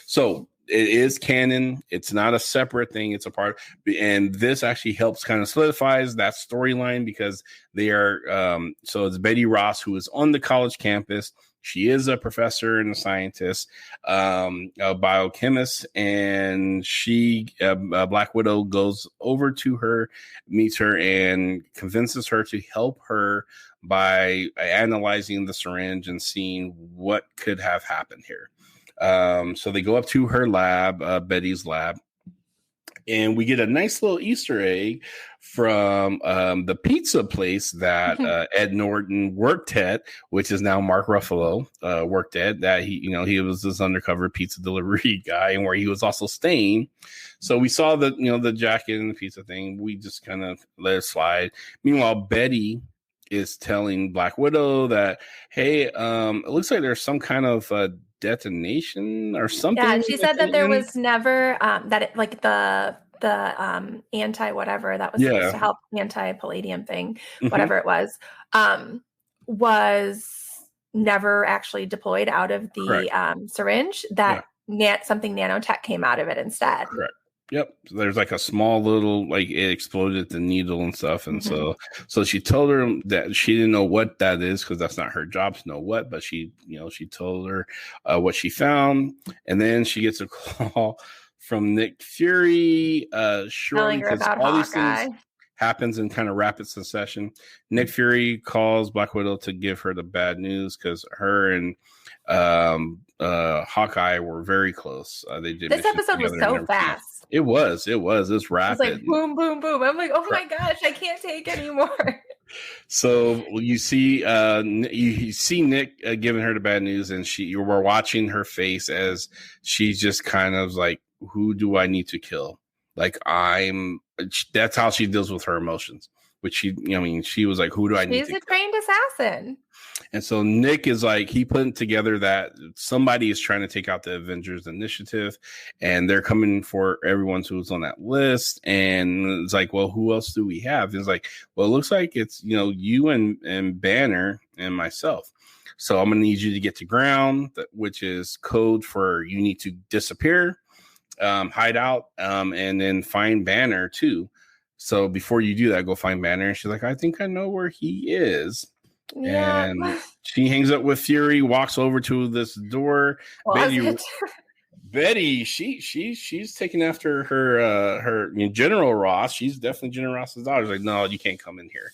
So it is canon. It's not a separate thing. It's a part, and this actually helps kind of solidifies that storyline because they are. So it's Betty Ross, who is on the college campus. She is a professor and a scientist, a biochemist, and she, Black Widow, goes over to her, meets her, and convinces her to help her by analyzing the syringe and seeing what could have happened here. So they go up to her lab, Betty's lab, and we get a nice little Easter egg from the pizza place that Ed Norton worked at, which is now Mark Ruffalo worked at. That he was this undercover pizza delivery guy, and where he was also staying. So we saw the jacket and the pizza thing. We just kind of let it slide. Meanwhile, Betty is telling Black Widow that, hey, it looks like there's some kind of detonation or something. Yeah, and she said that there was never the anti whatever that was supposed to help anti-palladium thing, whatever it was never actually deployed out of the syringe. That something nanotech came out of it instead. Correct. Yep. So there's like a small little, like it exploded the needle and stuff. And so she told her that she didn't know what that is because that's not her job to know what, but she told her what she found. And then she gets a call from Nick Fury, shortly, because all these things happens in kind of rapid succession. Nick Fury calls Black Widow to give her the bad news because her and Hawkeye were very close. They did. This episode was so fast. It was rapid. It was like boom, boom, boom. I'm like, oh my gosh, I can't take anymore. So you see, Nick giving her the bad news, and you were watching her face as she's just kind of like, who do I need to kill? Like that's how she deals with her emotions. Which she was like, who do I need to kill? She's a trained assassin. And so Nick is like, he put together that somebody is trying to take out the Avengers Initiative, and they're coming for everyone who's on that list. And it's like, well, who else do we have? And it's like, well, it looks like it's, you and Banner and myself. So I'm going to need you to get to ground, which is code for you need to disappear, hide out, and then find Banner too. So before you do that, go find Banner. And she's like, I think I know where he is. Yeah. And she hangs up with Fury, walks over to this door. Betty, she's taking after her General Ross. She's definitely General Ross's daughter. She's like, no, you can't come in here.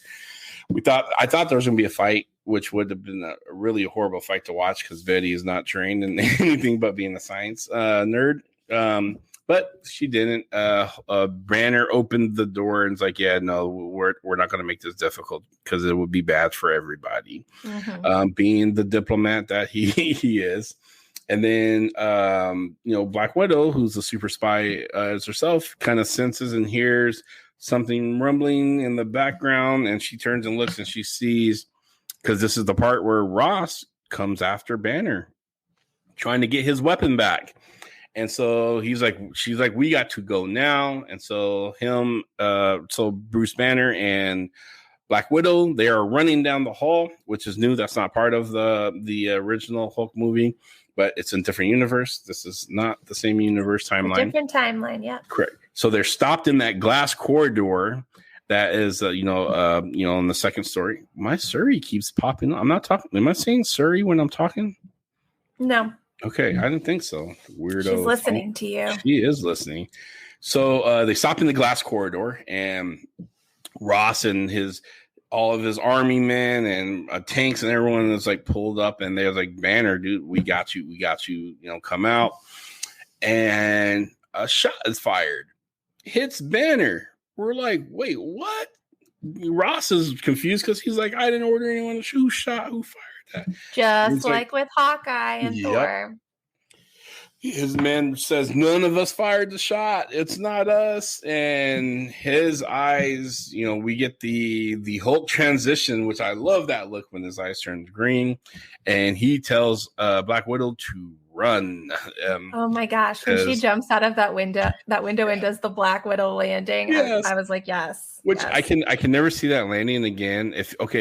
I thought there was gonna be a fight, which would have been a really horrible fight to watch because Betty is not trained in anything but being a science nerd. But she didn't. Banner opened the door and was like, yeah, no, we're not going to make this difficult because it would be bad for everybody. Being the diplomat that he is. And then, Black Widow, who's a super spy as herself, kind of senses and hears something rumbling in the background. And she turns and looks and she sees, because this is the part where Ross comes after Banner, trying to get his weapon back. And so she's like, we got to go now. And so Bruce Banner and Black Widow, they are running down the hall, which is new. That's not part of the original Hulk movie, but it's in a different universe. This is not the same universe timeline. Different timeline, yeah. Correct. So they're stopped in that glass corridor that is, in the second story. My Surrey keeps popping up. I'm not talking. Am I saying Surrey when I'm talking? No. Okay, I didn't think so. Weirdo. She's listening to you. She is listening. So they stop in the glass corridor, and Ross and all of his army men and tanks and everyone is like pulled up, and they're like, Banner, dude, we got you, come out. And a shot is fired. Hits Banner. We're like, wait, what? Ross is confused because he's like, I didn't order anyone to shoot. Who fired that? Just like with Hawkeye and Thor. his man says, none of us fired the shot. It's not us. And his eyes, we get the Hulk transition, which I love that look when his eyes turn green. And he tells Black Widow to run. Oh my gosh. When she jumps out of that window and does the Black Widow landing, yes. I was like, yes. Which yes. I can never see that landing again.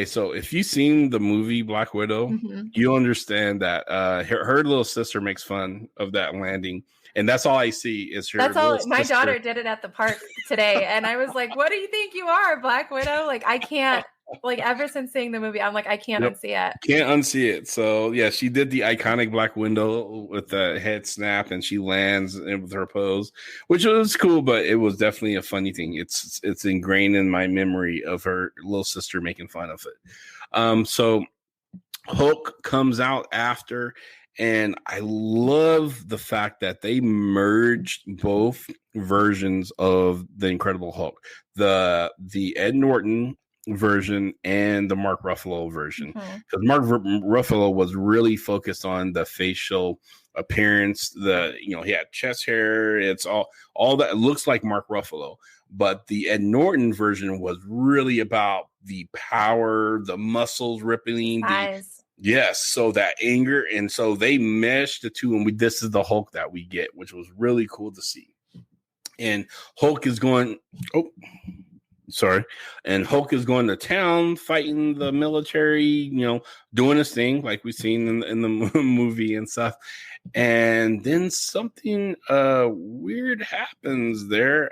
So if you've seen the movie Black Widow, you'll understand that her little sister makes fun of that landing, and that's all I see is her. That's all. My daughter did it at the park today, and I was like, "What do you think you are, Black Widow?" Like I can't. Like ever since seeing the movie, I'm like, I can't unsee it. Can't unsee it. So yeah, she did the iconic Black Widow with the head snap, and she lands with her pose, which was cool. But it was definitely a funny thing. It's ingrained in my memory of her little sister making fun of it. So Hulk comes out after, and I love the fact that they merged both versions of the Incredible Hulk, the Ed Norton version and the Mark Ruffalo version, because Mark Ruffalo was really focused on the facial appearance. He had chest hair. It's all that. It looks like Mark Ruffalo, but the Ed Norton version was really about the power, the muscles rippling, yes. So that anger, and so they meshed the two, and this is the Hulk that we get, which was really cool to see. And Hulk is going. And Hulk is going to town, fighting the military, doing his thing like we've seen in the movie and stuff. And then something weird happens there.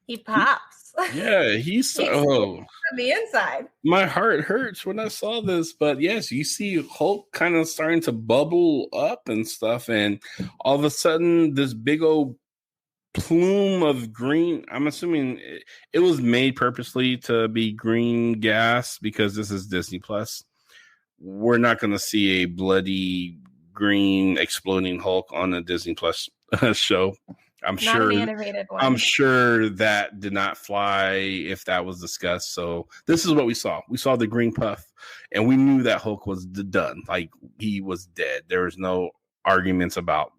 He pops. He's from the inside. My heart hurts when I saw this, but yes, you see Hulk kind of starting to bubble up and stuff, and all of a sudden this big old plume of green. I'm assuming it was made purposely to be green gas because this is Disney Plus. We're not going to see a bloody green exploding Hulk on a Disney Plus show. I'm sure an animated one. I'm sure that did not fly if that was discussed. So this is what we saw. We saw the green puff, and we knew that Hulk was done. Like he was dead. There was no arguments about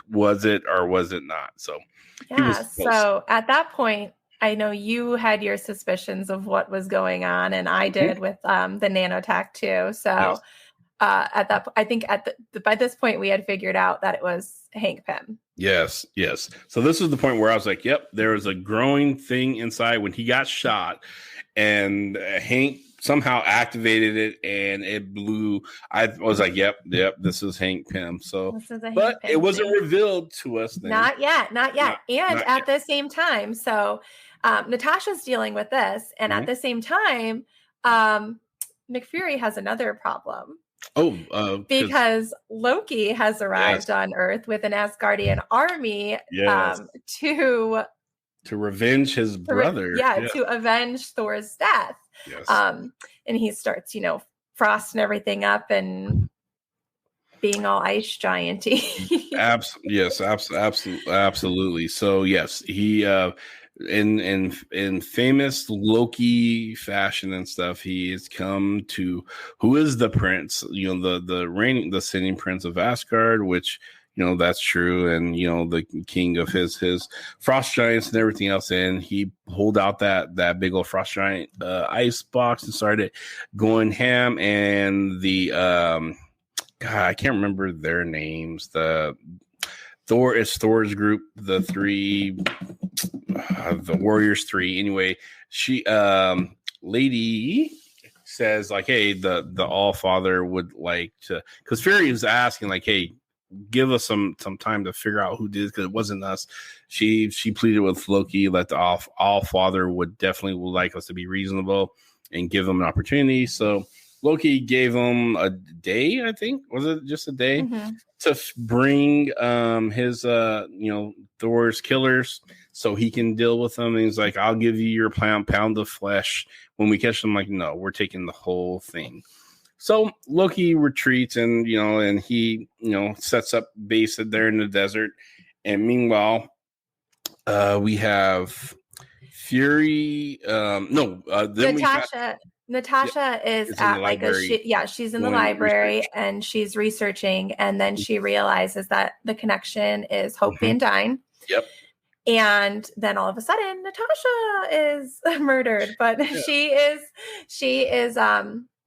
was it or was it not. So so at that point, I know you had your suspicions of what was going on, and I did with the nanotech too. So at that, I think by this point we had figured out that it was Hank Pym. Yes. So this is the point where I was like, yep, there was a growing thing inside when he got shot, and Hank somehow activated it and it blew. I was like, yep, this is Hank Pym. So, but it wasn't revealed to us then. Not yet. And at the same time, so Natasha's dealing with this, and at the same time, McFury has another problem. Because Loki has arrived on Earth with an Asgardian army to revenge his brother. To avenge Thor's death. Yes. And he starts, frosting everything up and being all ice giant-y. Absolutely. So yes, he in famous Loki fashion and stuff, he has come to who is the prince, the sitting prince of Asgard, which that's true, and the king of his frost giants and everything else. And he pulled out that big old frost giant ice box and started going ham. And the I can't remember their names. It's Thor's group, the three, the Warriors 3. Anyway, she lady says like, hey, the All Father would like to, because Fury was asking like, hey, give us some time to figure out who did, because it wasn't us. She pleaded with Loki that the All Father would like us to be reasonable and give them an opportunity. So Loki gave him a day, I think. Was it just a day to bring his Thor's killers so he can deal with them? And he's like, I'll give you your pound of flesh when we catch them. Like, no, we're taking the whole thing. So Loki retreats, and and he sets up base there in the desert. And meanwhile, we have Fury. Natasha Natasha is It's at like she's in the library and she's researching, and then she realizes that the connection is Hope Van Dyne. Yep. And then all of a sudden Natasha is murdered, but she is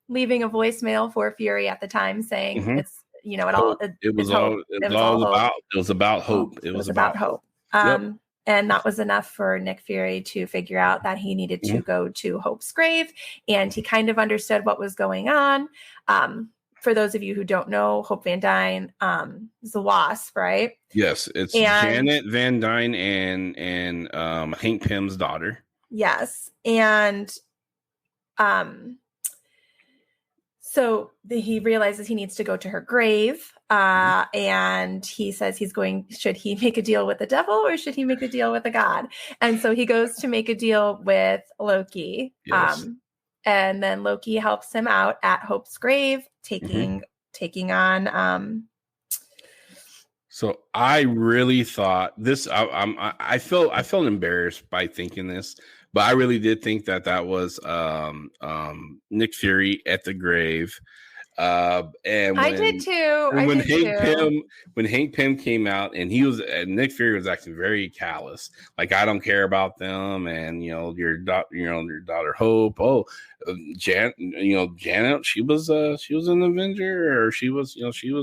leaving a voicemail for Fury at the time saying it's, you know, it was about hope. It was about hope. And that was enough for Nick Fury to figure out that he needed to go to Hope's grave, and he kind of understood what was going on. For those of you who don't know, Hope Van Dyne is the Wasp, right? Yes, it's Janet Van Dyne and Hank Pym's daughter. Yes, and so he realizes he needs to go to her grave, and he says should he make a deal with the devil or should he make a deal with the god? And so he goes to make a deal with Loki. Yes. And then Loki helps him out at Hope's grave, taking on. So I really thought this. I felt embarrassed by thinking this, but I really did think that was Nick Fury at the grave. And I did too. When Hank Pym came out, and Nick Fury was acting very callous, like I don't care about them, and your daughter Hope. Janet, she was an Avenger, or she was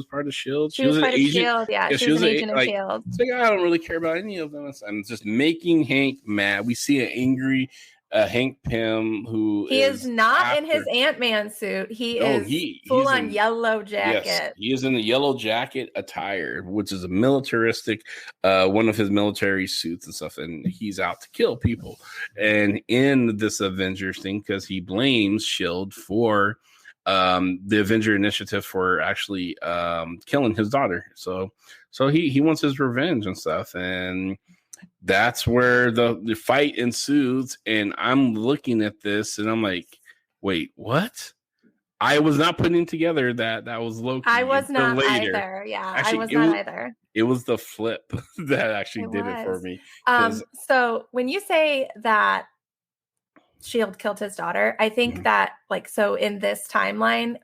part of Shield. She was part of Shield. Yeah, she was an agent of Shield. It's like, I don't really care about any of them. I'm just making Hank mad. We see an angry Hank Pym, who he is not in his Ant-Man suit. He's full on yellow jacket. Yes, he is in the yellow jacket attire, which is a militaristic, one of his military suits and stuff. And he's out to kill people. And in this Avengers thing, because he blames Shield for the Avenger Initiative for actually killing his daughter. So he wants his revenge and stuff. And that's where the fight ensues, and I'm looking at this and I'm like, wait, what? I was not putting together that was Loki. I was not either. Yeah, actually, I was not either. It was the flip that actually did it for me. So when you say that Shield killed his daughter, I think that so in this timeline,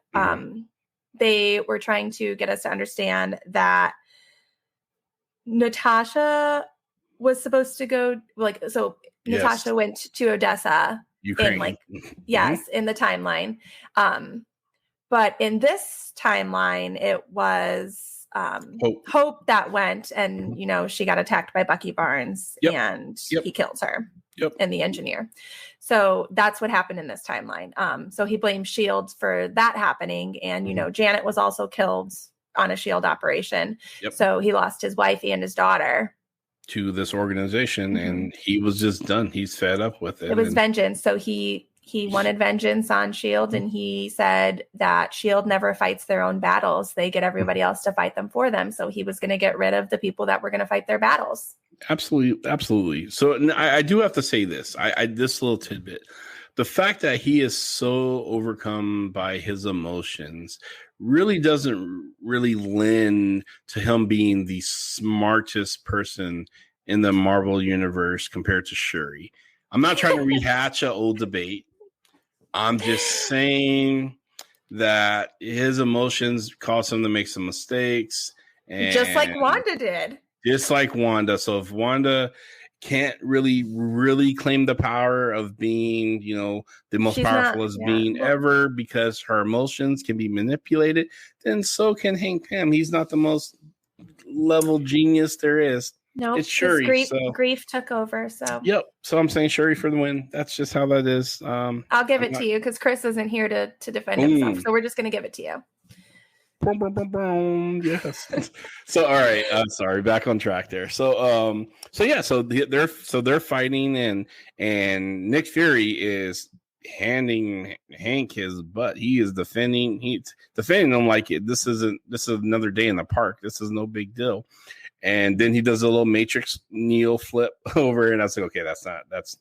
they were trying to get us to understand that Natasha was supposed to go Natasha went to Odessa, Ukraine. In the timeline. But in this timeline, it was Hope that went, and she got attacked by Bucky Barnes, and he kills her, and the engineer. So that's what happened in this timeline. So he blames Shield for that happening, and Janet was also killed on a Shield operation. So he lost his wife and his daughter to this organization, and he was just done. He's fed up with it. It was vengeance. So he wanted vengeance on Shield, and he said that Shield never fights their own battles. They get everybody else to fight them for them. So he was going to get rid of the people that were going to fight their battles. Absolutely. So I do have to say this. I this little tidbit. The fact that he is so overcome by his emotions really doesn't really lend to him being the smartest person in the Marvel universe compared to Shuri. I'm not trying to rehatch an old debate. I'm just saying that his emotions cause him to make some mistakes. And just like Wanda did. Just like Wanda. So if Wanda can't really claim the power of being, the most powerful being ever, because her emotions can be manipulated, then so can Hank Pym. He's not the most level genius there is. No, it's Shuri. Grief took over. So So I'm saying Shuri for the win. That's just how that is. I'll give it to you because Chris isn't here to defend himself. So we're just going to give it to you. Boom, boom, boom, boom. Yes. So all right. Sorry, back on track there. So they're fighting, and Nick Fury is handing Hank his butt. He is defending. He's defending him like this is another day in the park. This is no big deal. And then he does a little Matrix Neo flip over, and I was like, okay, that's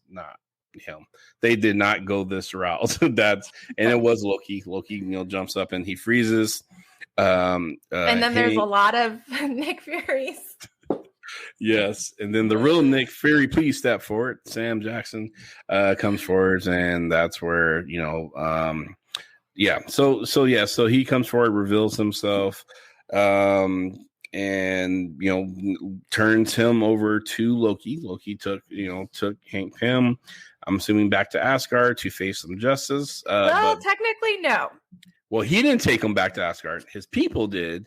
not him. They did not go this route. And it was Loki. Loki, jumps up and he freezes. And then there's a lot of Nick Furies. Yes. And then the real Nick Fury, please step forward. Sam Jackson comes forward, and that's where, So he comes forward, reveals himself, and turns him over to Loki. Loki took Hank Pym, I'm assuming, back to Asgard to face some justice. Well, technically, no. Well, he didn't take him back to Asgard. His people did.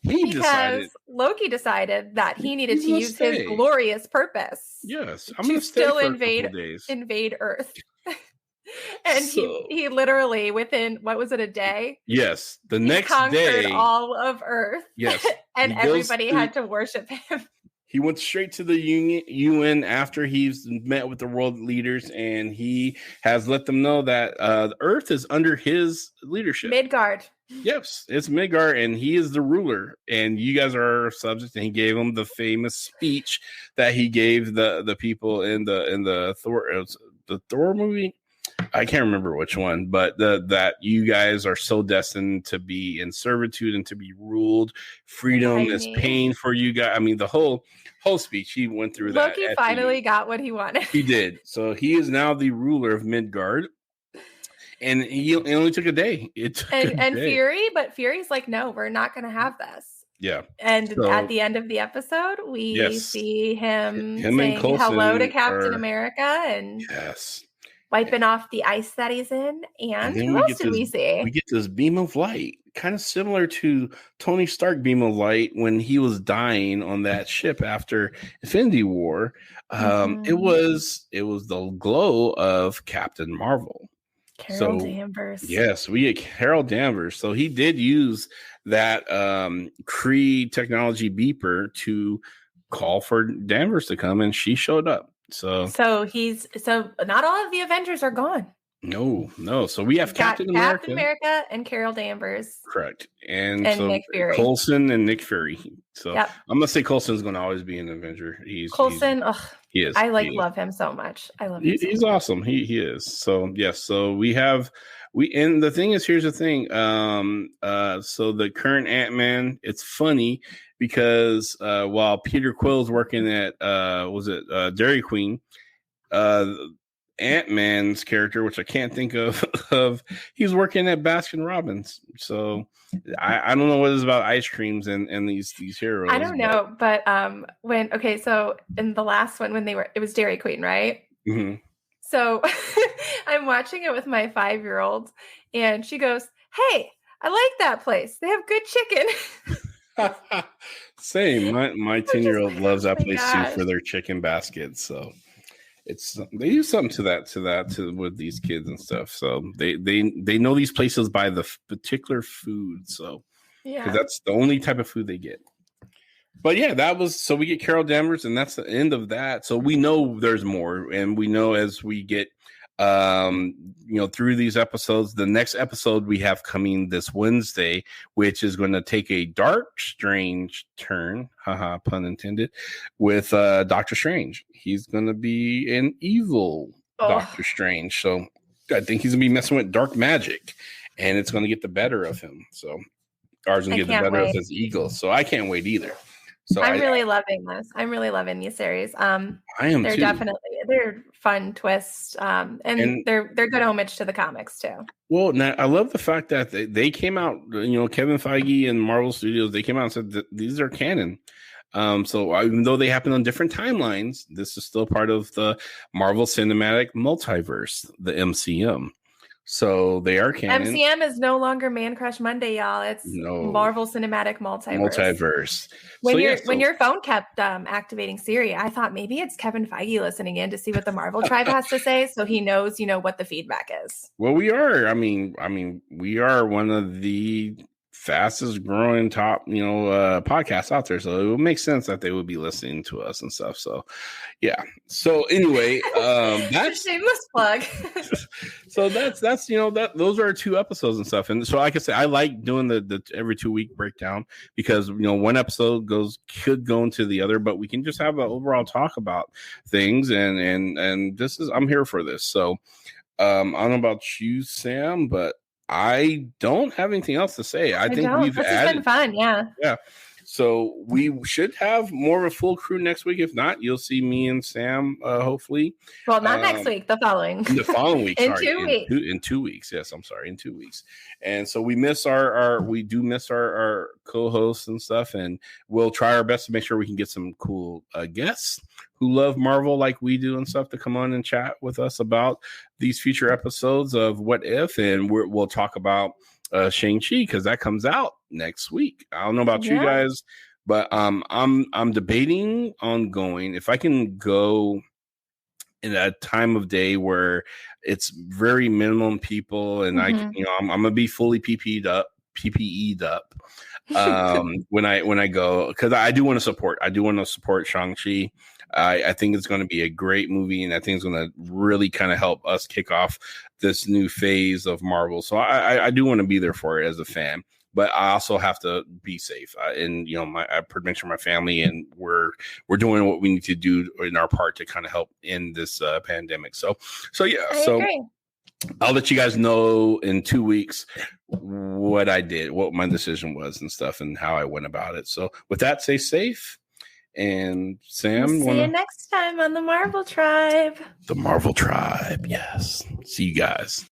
Because Loki decided that he needed to use his glorious purpose. Yes, I'm going to still stay for invade Earth. And he literally, within, what was it, a day? Yes, the next day, day, all of Earth. Yes, and everybody had to worship him. He went straight to the UN after he's met with the world leaders, and he has let them know that the Earth is under his leadership. Midgard. Yes, it's Midgard, and he is the ruler, and you guys are subject. And he gave them the famous speech that he gave the people in the Thor movie. I can't remember which one, but that you guys are so destined to be in servitude and to be ruled. Freedom is pain for you guys. I mean, the whole speech, he went through that. Loki finally got what he wanted. He did. So he is now the ruler of Midgard. And it only took a day. Fury, but Fury's like, no, we're not going to have this. Yeah. And at the end of the episode, we see him saying hello to Captain America and wiping off the ice that he's in. And who else did we see? We get this beam of light, kind of similar to Tony Stark beam of light when he was dying on that ship after Infinity War. It was the glow of Captain Marvel. Carol Danvers. Yes, we get Carol Danvers. So he did use that Kree technology beeper to call for Danvers to come, and she showed up. So not all of the Avengers are gone. No. So we have Captain America and Carol Danvers. Correct. And so Nick Fury. Coulson and Nick Fury. So I'm gonna say Coulson's gonna always be an Avenger. He is. I love him so much. I love him. He's awesome. He is. So yes. So and the thing is, here's the thing. So the current Ant-Man, it's funny because while Peter Quill's working at Dairy Queen, Ant-Man's character, which I can't think of, he's working at Baskin Robbins. So I don't know what it is about ice creams and these heroes. I don't know, but so in the last one it was Dairy Queen, right? Mm-hmm. So I'm watching it with my 5-year-old, and she goes, "Hey, I like that place. They have good chicken." Same. My 10-year-old loves that place too for their chicken baskets. So they use something to that with these kids and stuff. So they know these places by the particular food. So because that's the only type of food they get. But so we get Carol Danvers, and that's the end of that. So we know there's more, and we know as we get through these episodes, the next episode we have coming this Wednesday, which is going to take a dark, strange turn, pun intended, with Doctor Strange. He's going to be an evil Doctor Strange. So I think he's going to be messing with dark magic, and it's going to get the better of him. So ours going to get the better of his ego. So I can't wait either. So I'm really loving this. I'm really loving these series. I am they're too. They're fun twists. And they're good homage to the comics too. Well, now I love the fact that they came out, Kevin Feige and Marvel Studios, they came out and said that these are canon. So even though they happen on different timelines, this is still part of the Marvel Cinematic Multiverse, the MCM. So they are canon. MCM is no longer Man Crush Monday, y'all. It's Marvel Cinematic Multiverse. When your phone kept activating Siri, I thought maybe it's Kevin Feige listening in to see what the Marvel tribe has to say, so he knows, what the feedback is. Well, we are. I mean, we are one of the fastest growing top podcasts out there, so it would make sense that they would be listening to us and stuff. So so anyway, that's a shameless plug. So that's those are 2 episodes and stuff. And so like I said, I like doing the every 2-week breakdown because one episode could go into the other, but we can just have an overall talk about things, and this is, I'm here for this. So I don't know about you, Sam, but I don't have anything else to say. I think we've added. This has been fun, yeah. So we should have more of a full crew next week. If not, you'll see me and Sam, hopefully. Well, not next week, the following. The following week, in 2 weeks. In 2 weeks. Yes, I'm sorry, in 2 weeks. And so we miss we do miss our co-hosts and stuff, and we'll try our best to make sure we can get some cool guests who love Marvel like we do and stuff to come on and chat with us about these future episodes of What If, and we'll talk about Shang-Chi, because that comes out next week. I don't know about you guys, but I'm debating on going. If I can go in a time of day where it's very minimum people, and I can, I'm gonna be fully PPE'd up when I go, because I do want to support Shang-Chi. I think it's going to be a great movie, and I think it's going to really kind of help us kick off this new phase of Marvel. So I do want to be there for it as a fan, but I also have to be safe. And I mentioned my family, and we're doing what we need to do in our part to kind of help end this pandemic. So yeah. I agree. I'll let you guys know in 2 weeks what I did, what my decision was, and stuff, and how I went about it. So with that, stay safe. And Sam, see you next time on the Marvel Tribe. The Marvel Tribe, yes. See you guys.